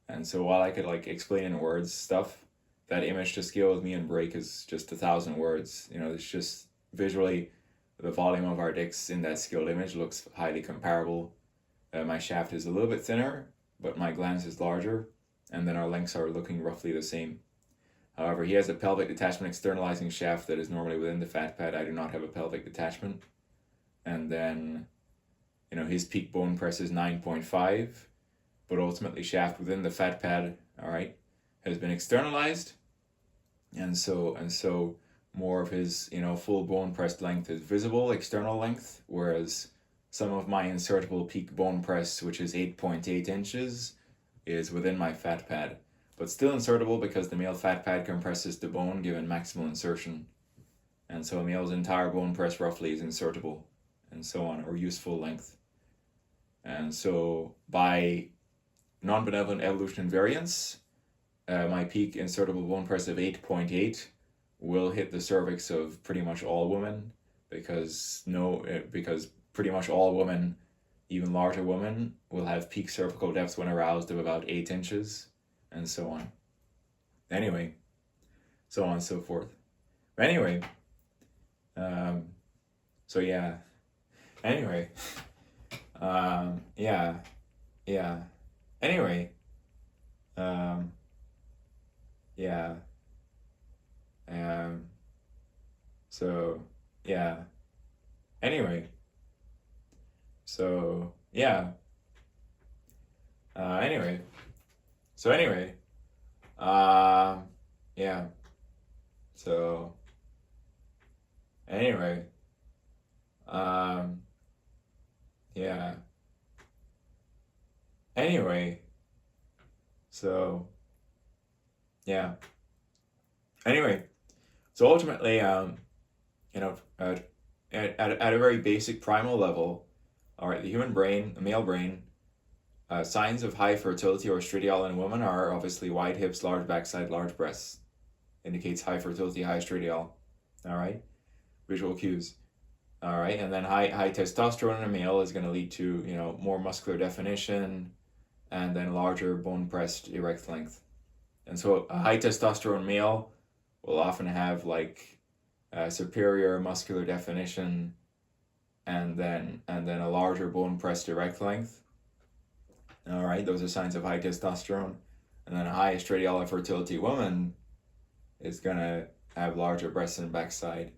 Speaker 1: and so while I could like explain in words stuff, that image to scale with me and Break is just 1,000 words. It's just visually the volume of our dicks in that scaled image looks highly comparable. My shaft is a little bit thinner, but my glans is larger, and then our lengths are looking roughly the same. However, he has a pelvic detachment externalizing shaft that is normally within the fat pad. I do not have a pelvic detachment. And then, his peak bone press is 9.5, but ultimately shaft within the fat pad, all right, has been externalized. And so more of his, full bone press length is visible, external length, whereas some of my insertable peak bone press, which is 8.8 inches, is within my fat pad, but still insertable because the male fat pad compresses the bone given maximal insertion. And so a male's entire bone press roughly is insertable, and so on, or useful length. And so by non-benevolent evolution invariance, my peak insertable bone press of 8.8 will hit the cervix of pretty much all women, because pretty much all women, even larger women, will have peak cervical depth when aroused of about 8 inches, and so on. Anyway, so on and so forth. Anyway, so yeah. Anyway, yeah. Anyway, yeah. So yeah. Anyway. So yeah. Anyway. So anyway. Yeah. So anyway. Yeah. Anyway. So yeah. Anyway. So ultimately, at a very basic primal level, all right, the human brain, the male brain, signs of high fertility or estradiol in women are obviously wide hips, large backside, large breasts. Indicates high fertility, high estradiol. All right, visual cues. All right, and then high testosterone in a male is going to lead to more muscular definition, and then larger bone pressed erect length. And so a high testosterone male will often have like superior muscular definition, and then a larger bone pressed erect length. All right, those are signs of high testosterone. And then a high estradiol fertility woman is gonna have larger breasts and backside.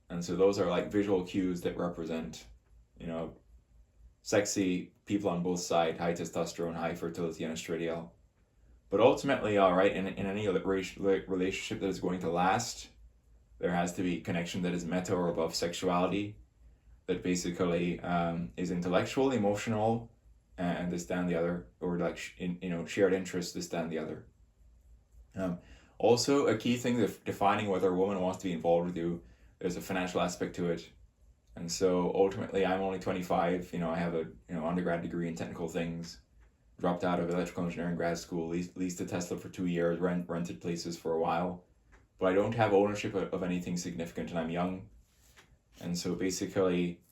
Speaker 1: And so those are like visual cues that represent, sexy people on both sides, high testosterone, high fertility, and estradiol. But ultimately, all right, in any relationship that is going to last, there has to be connection that is meta or above sexuality, that basically is intellectual, emotional, and this, that, and the other, or like shared interests, this, that, and the other. Um, Also, a key thing of defining whether a woman wants to be involved with you, there's a financial aspect to it. And so ultimately, I'm only 25. I have a undergrad degree in technical things. Dropped out of electrical engineering grad school. Leased a Tesla for 2 years. Rented places for a while, but I don't have ownership of anything significant, and I'm young. And so basically,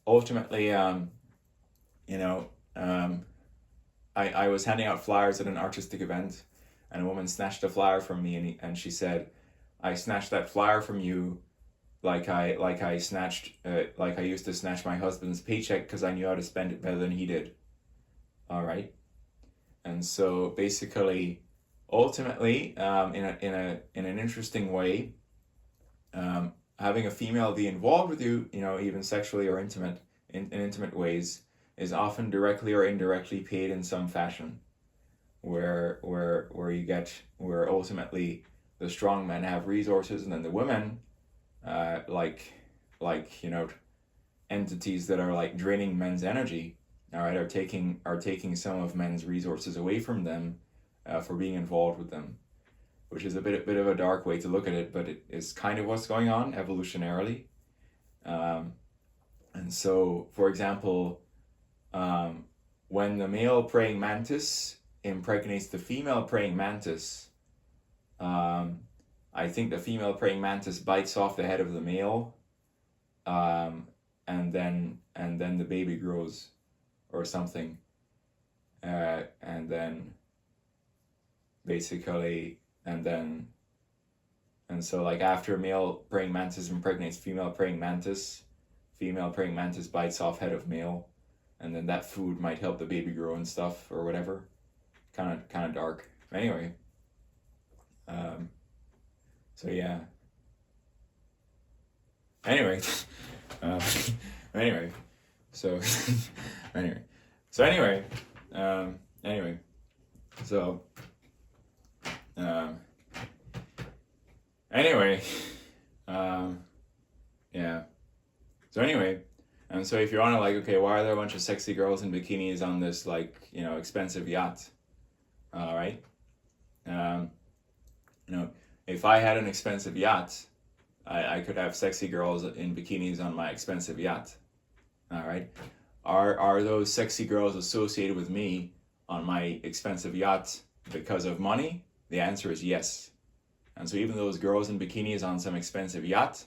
Speaker 1: ultimately, you know, um, I was handing out flyers at an artistic event, and a woman snatched a flyer from me, and she said, "I snatched that flyer from you like I used to snatch my husband's paycheck because I knew how to spend it better than he did." All right, and so basically, ultimately, in an interesting way, having a female be involved with you, even sexually or in intimate ways, is often directly or indirectly paid in some fashion, where ultimately the strong men have resources, and then the women, like entities that are like draining men's energy, all right, are taking some of men's resources away from them, for being involved with them, which is a bit of a dark way to look at it, but it is kind of what's going on evolutionarily. Um, and so, for example, um, when the male praying mantis impregnates the female praying mantis, um, I think the female praying mantis bites off the head of the male, um, and then the baby grows, or something, and then basically, and so like after male praying mantis impregnates female praying mantis bites off head of male, and then that food might help the baby grow and stuff or whatever. Kind of dark. Anyway, um, so yeah. Anyway, um, anyway, so anyway, so anyway, anyway, so um, anyway, um, yeah. So anyway, and so if you're on it, like, okay, why are there a bunch of sexy girls in bikinis on this like expensive yacht? All right, um, you know, if I had an expensive yacht, I could have sexy girls in bikinis on my expensive yacht. All right, are those sexy girls associated with me on my expensive yacht because of money? The answer is yes. And so even those girls in bikinis on some expensive yacht,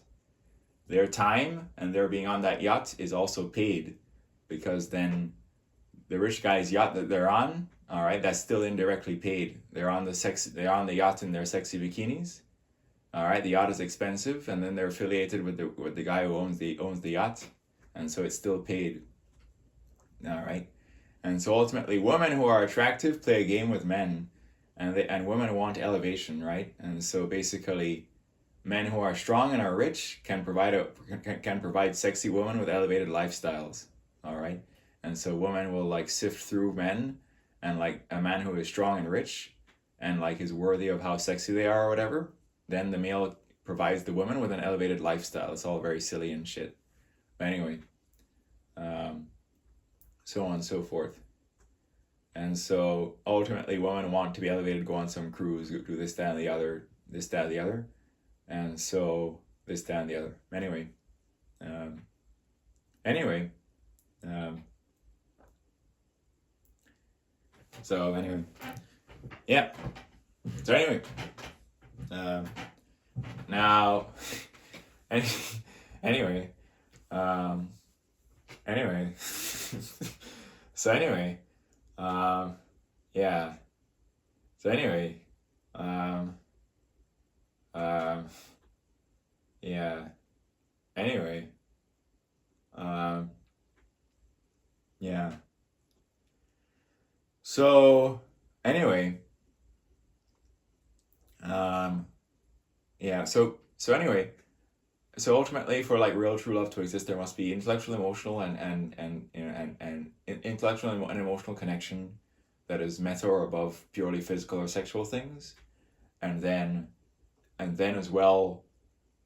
Speaker 1: their time and their being on that yacht is also paid, because then the rich guy's yacht that they're on, all right, that's still indirectly paid. They're on the yacht in their sexy bikinis. All right, the yacht is expensive, and then they're affiliated with the guy who owns the yacht, and so it's still paid. All right, and so ultimately, women who are attractive play a game with men, and women want elevation, right? And so basically, men who are strong and are rich can provide sexy women with elevated lifestyles. All right, and so women will like sift through men, and like a man who is strong and rich, and like is worthy of how sexy they are or whatever. Then the male provides the woman with an elevated lifestyle. It's all very silly and shit. But anyway, um, so on and so forth. And so ultimately, women want to be elevated, go on some cruise, do this, that, and the other, this, that, and the other. And so this, that, and the other. Anyway, um, anyway, um, so anyway, yeah. So anyway, um, now, anyway, um, anyway, so anyway, um, yeah. So anyway, um, um, yeah. Anyway, um, yeah. So anyway, um, yeah. So anyway, so ultimately, for like real true love to exist, there must be intellectual, emotional, and intellectual and emotional connection that is meta or above purely physical or sexual things, and then as well,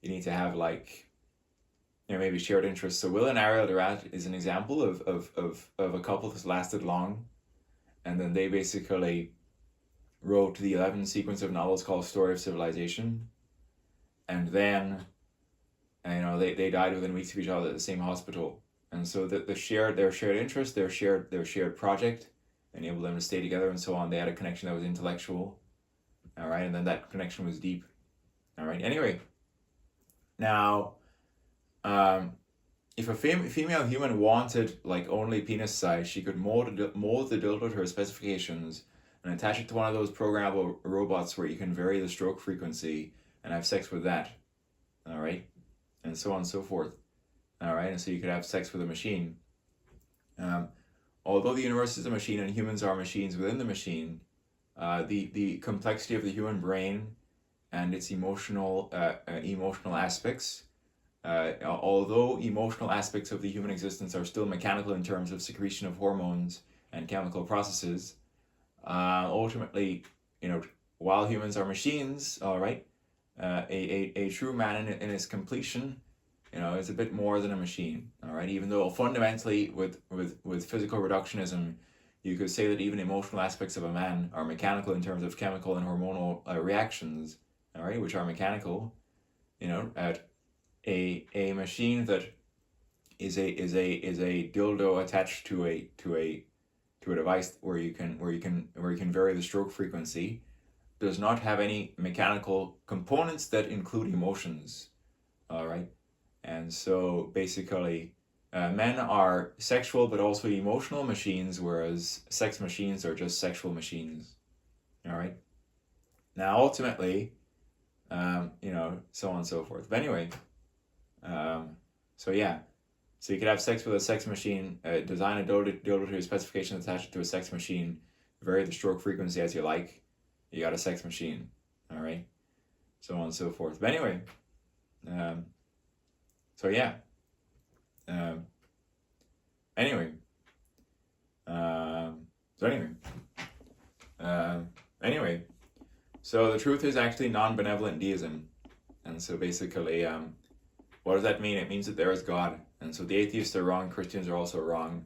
Speaker 1: you need to have like maybe shared interests. So Will and Ariel Durant is an example of a couple that's lasted long, and then they basically wrote the 11 sequence of novels called Story of Civilization, and then they died within weeks of each other at the same hospital. And so their shared interest, their shared project enabled them to stay together and so on. They had a connection that was intellectual, all right, and then that connection was deep, all right. Anyway, now, if a female human wanted like only penis size, she could mold the dildo to her specifications and attach it to one of those programmable robots where you can vary the stroke frequency and have sex with that, all right, and so on and so forth, all right. And so you could have sex with a machine. Although the universe is a machine and humans are machines within the machine, the complexity of the human brain and its emotional aspects, although emotional aspects of the human existence are still mechanical in terms of secretion of hormones and chemical processes, ultimately, while humans are machines, all right, a true man in his completion, is a bit more than a machine, all right. Even though fundamentally, with physical reductionism, you could say that even emotional aspects of a man are mechanical in terms of chemical and hormonal reactions, all right, which are mechanical. At a machine that is a dildo attached to a device where you can vary the stroke frequency, does not have any mechanical components that include emotions, all right. And so basically, men are sexual but also emotional machines, whereas sex machines are just sexual machines, all right. Now ultimately, so on and so forth. But anyway, so you could have sex with a sex machine, design a dildo to your specification, attach it to a sex machine, vary the stroke frequency as you like. You got a sex machine, all right, so on and so forth. But anyway, so the truth is actually non-benevolent deism. And so basically, what does that mean? It means that there is God. And so the atheists are wrong, Christians are also wrong.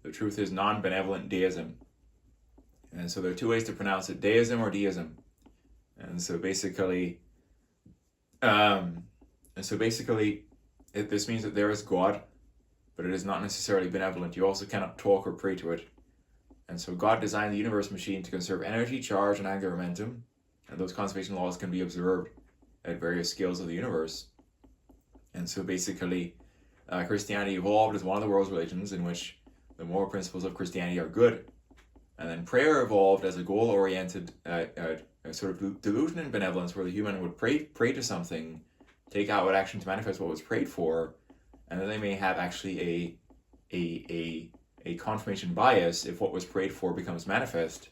Speaker 1: The truth is non-benevolent deism. And so there are two ways to pronounce it, deism or deism. And so basically, this means that there is God, but it is not necessarily benevolent. You also cannot talk or pray to it. And so God designed the universe machine to conserve energy, charge, and angular momentum. And those conservation laws can be observed at various scales of the universe. And so basically, Christianity evolved as one of the world's religions in which the moral principles of Christianity are good. And then prayer evolved as a goal-oriented sort of delusion and benevolence, where the human would pray to something, take outward action to manifest what was prayed for, and then they may have actually a confirmation bias if what was prayed for becomes manifest,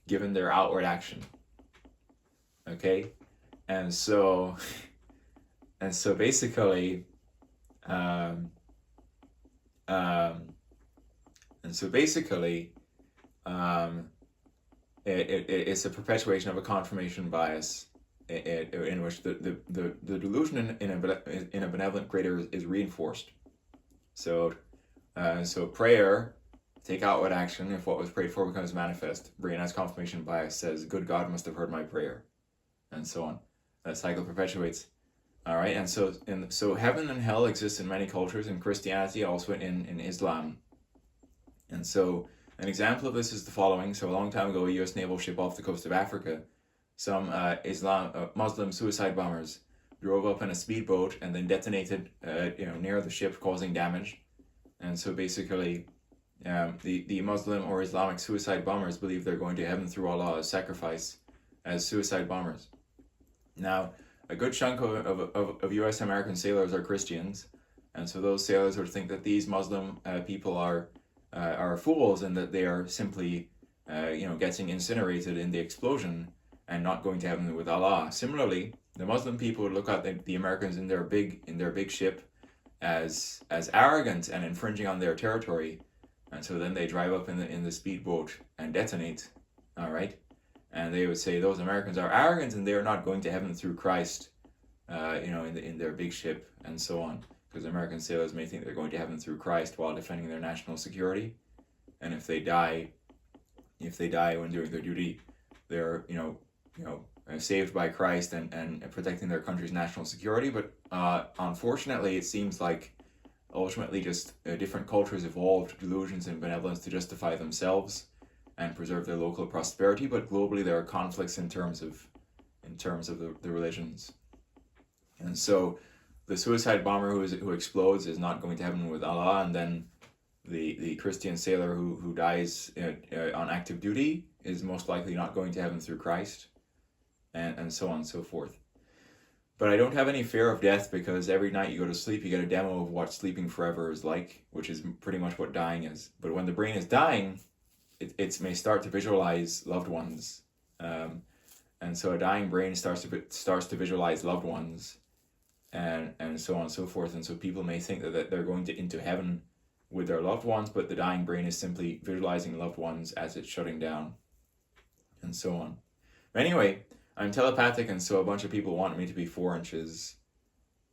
Speaker 1: given their outward action. Okay, and so basically, it's a perpetuation of a confirmation bias, in which the delusion in a benevolent creator is reinforced. So prayer, take outward action if what was prayed for becomes manifest. Brain as confirmation bias says, good God must have heard my prayer, and so on. That cycle perpetuates. All right, and so heaven and hell exist in many cultures, in Christianity, also in Islam. And so an example of this is the following. So a long time ago, a U.S. naval ship off the coast of Africa, some Muslim suicide bombers drove up in a speedboat and then detonated near the ship, causing damage. And so basically, the Muslim or Islamic suicide bombers believe they're going to heaven through Allah as sacrifice, as suicide bombers. Now, a good chunk of U.S. American sailors are Christians, and so those sailors would think that these Muslim people are fools, and that they are simply getting incinerated in the explosion and not going to heaven with Allah. Similarly, the Muslim people would look at the Americans in their big ship as arrogant and infringing on their territory, and so then they drive up in the speedboat and detonate. All right. And they would say those Americans are arrogant and they are not going to heaven through Christ, in their big ship, and so on. Because American sailors may think they're going to heaven through Christ while defending their national security, and if they die when doing their duty, they're saved by Christ and protecting their country's national security. But unfortunately, it seems like ultimately just different cultures evolved delusions and benevolence to justify themselves and preserve their local prosperity. But globally, there are conflicts in terms of the religions. And so the suicide bomber who explodes is not going to heaven with Allah, and then the Christian sailor who dies on active duty is most likely not going to heaven through Christ, and so on and so forth. But I don't have any fear of death, because every night you go to sleep, you get a demo of what sleeping forever is like, which is pretty much what dying is. But when the brain is dying, it may start to visualize loved ones, and so a dying brain starts to visualize loved ones, and so on and so forth. And so people may think that they're going into heaven with their loved ones, but the dying brain is simply visualizing loved ones as it's shutting down, and so on. Anyway, I'm telepathic, and so a bunch of people wanted me to be 4 inches.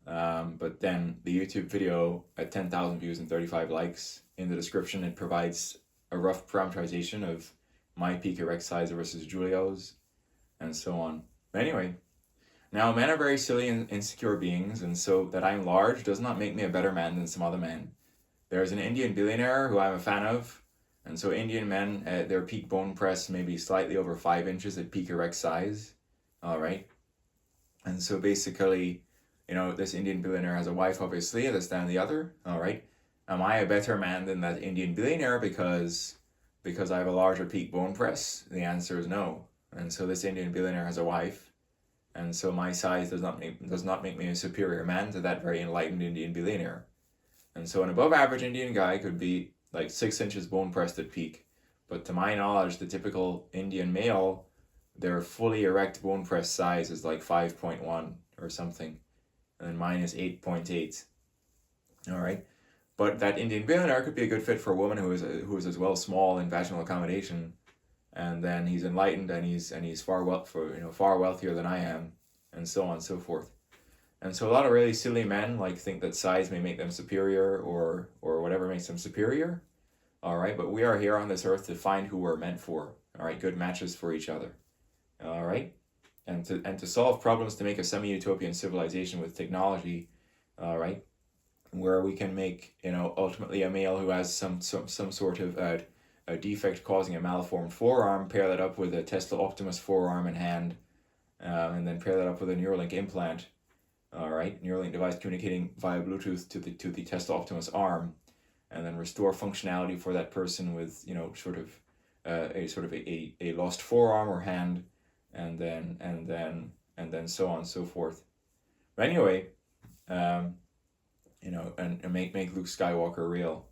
Speaker 1: But then the YouTube video at 10,000 views and 35 likes, in the description it provides a rough parameterization of my peak erect size versus Julio's, and so on. Anyway, now men are very silly and insecure beings, and so that I'm large does not make me a better man than some other men. There's an Indian billionaire who I'm a fan of, and so Indian men, their peak bone press may be slightly over 5 inches at peak erect size. All right. And so basically, this Indian billionaire has a wife, obviously, this, that, and the other. All right. Am I a better man than that Indian billionaire because I have a larger peak bone press? The answer is no. And so this Indian billionaire has a wife, and so my size does not make me a superior man to that very enlightened Indian billionaire. And so an above average Indian guy could be like 6 inches bone pressed at peak. But to my knowledge, the typical Indian male, their fully erect bone press size is like 5.1 or something. And then mine is 8.8. All right. But that Indian billionaire could be a good fit for a woman who is as well small in vaginal accommodation. And then he's enlightened, and he's far wealthier than I am, and so on and so forth. And so a lot of really silly men think that size may make them superior, or whatever makes them superior. All right, but we are here on this earth to find who we're meant for. All right, good matches for each other. All right, and to solve problems, to make a semi-utopian civilization with technology. All right, where we can make ultimately a male who has some sort of a defect causing a malformed forearm, pair that up with a Tesla Optimus forearm and hand, and then pair that up with a Neuralink implant. All right, Neuralink device communicating via Bluetooth to the Tesla Optimus arm, and then restore functionality for that person with a lost forearm or hand, and then so on and so forth. But anyway, and make Luke Skywalker real.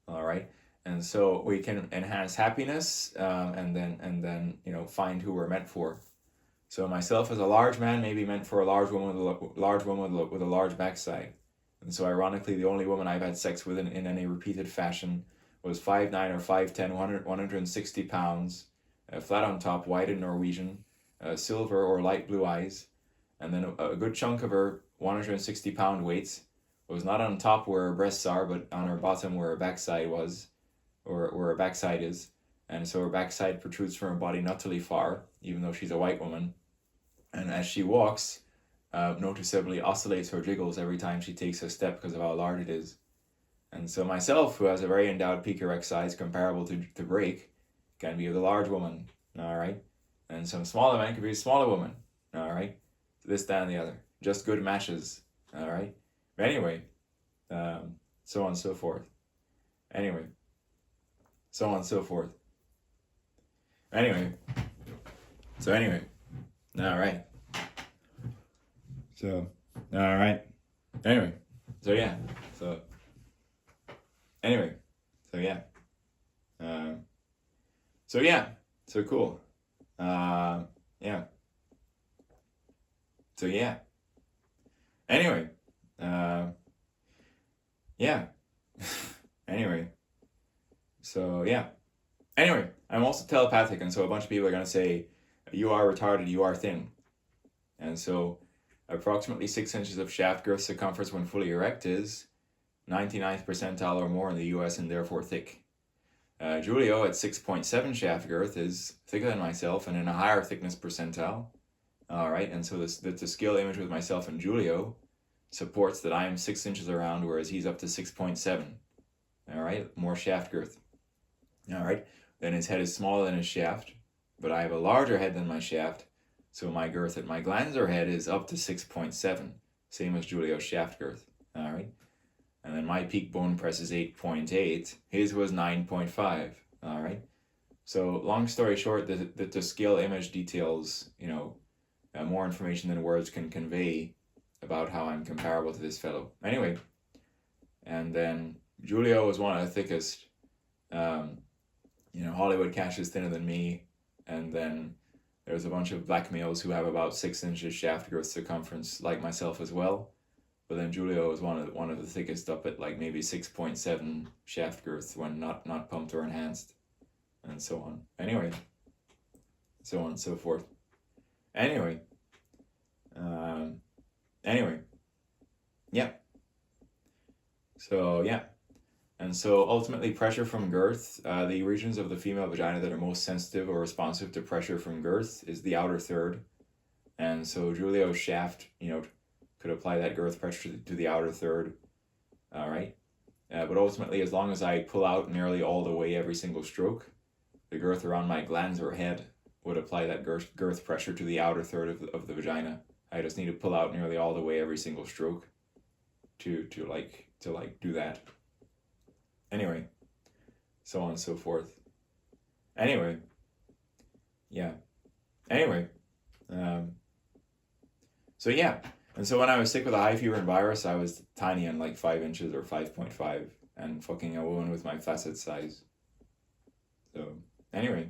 Speaker 1: All right, and so we can enhance happiness, and then find who we're meant for. So myself as a large man may be meant for a large woman with a large backside. And so ironically, the only woman I've had sex with in any repeated fashion was 5'9" or 5'10", 160 pounds, flat on top, white and Norwegian, silver or light blue eyes. And then a good chunk of her 160-pound weight was not on top where her breasts are, but on her bottom where her backside was, or where her backside is. And so her backside protrudes from her body naughtily far, even though she's a white woman. And as she walks, noticeably oscillates or jiggles every time she takes a step because of how large it is. And so myself, who has a very endowed peak erect size comparable to break, can be with a large woman, all right? And some smaller men can be a smaller woman, all right? This, that, and the other. Just good matches, all right? But anyway, so on and so forth. Anyway, so on and so forth. Anyway, all right. So, all right. Anyway, so yeah. So, anyway, so yeah. So yeah. So cool. Yeah. So yeah. Anyway, yeah. Anyway, so yeah. Anyway, I'm also telepathic, and so a bunch of people are going to say, you are retarded, you are thin. And so approximately 6 inches of shaft girth circumference when fully erect is 99th percentile or more in the US, and therefore thick. Julio at 6.7 shaft girth is thicker than myself and in a higher thickness percentile. All right, and so the scale image with myself and Julio supports that I am 6 inches around, whereas he's up to 6.7. All right, more shaft girth. All right, then his head is smaller than his shaft, but I have a larger head than my shaft, so my girth at my glandular head is up to 6.7, same as Julio's shaft girth. All right, and then my peak bone press is 8.8. His was 9.5. All right, so long story short, the scale image details, more information than words can convey about how I'm comparable to this fellow. Anyway, and then Julio was one of the thickest. Hollywood Cash is thinner than me, and then there's a bunch of black males who have about 6 inches shaft girth circumference, like myself as well. But then Julio is one of the thickest, up at like maybe 6.7 shaft girth when not pumped or enhanced, and so on. Anyway, so on and so forth. Anyway, yeah. So yeah. And so ultimately, pressure from girth, the regions of the female vagina that are most sensitive or responsive to pressure from girth is the outer third. And so Julio's shaft, could apply that girth pressure to the outer third. All right. But ultimately, as long as I pull out nearly all the way every single stroke, the girth around my glands or head would apply that girth pressure to the outer third of the vagina. I just need to pull out nearly all the way every single stroke to do that. Anyway, so on and so forth. Anyway, yeah. Anyway, so yeah. And so when I was sick with a high fever and virus, I was tiny and like 5 inches or 5.5 and fucking a woman with my facet size. So anyway.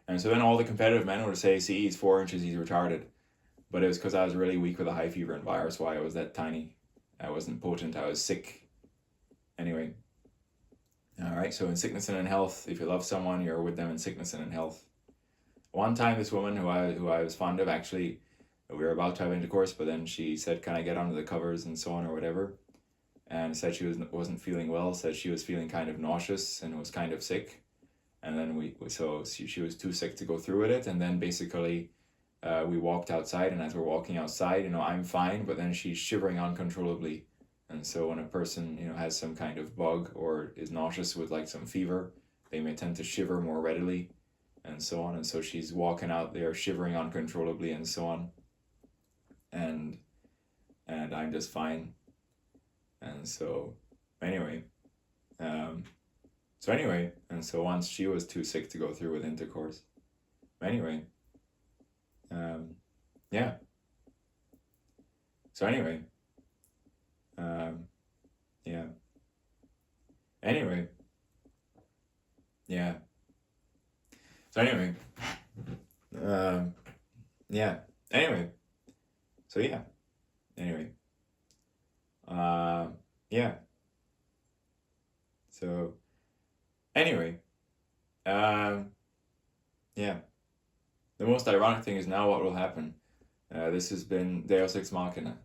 Speaker 1: And so then all the competitive men would say, see, he's 4 inches, he's retarded. But it was because I was really weak with a high fever and virus, why I was that tiny. I wasn't potent, I was sick. Anyway. All right, so in sickness and in health, if you love someone, you're with them in sickness and in health. One time, this woman who I was fond of, actually, we were about to have intercourse, but then she said, can I get under the covers and so on or whatever? And said she wasn't feeling well, said she was feeling kind of nauseous and was kind of sick. And then she was too sick to go through with it. And then basically we walked outside, and as we're walking outside, I'm fine, but then she's shivering uncontrollably. And so when a person, has some kind of bug or is nauseous with like some fever, they may tend to shiver more readily and so on. And so she's walking out there shivering uncontrollably and so on. And I'm just fine. And so anyway, and so once she was too sick to go through with intercourse. Anyway, yeah. So anyway, yeah. Anyway, yeah. So anyway, yeah. Anyway, so yeah. Anyway, yeah. So anyway, yeah. The most ironic thing is now what will happen. This has been Deus Ex Machina.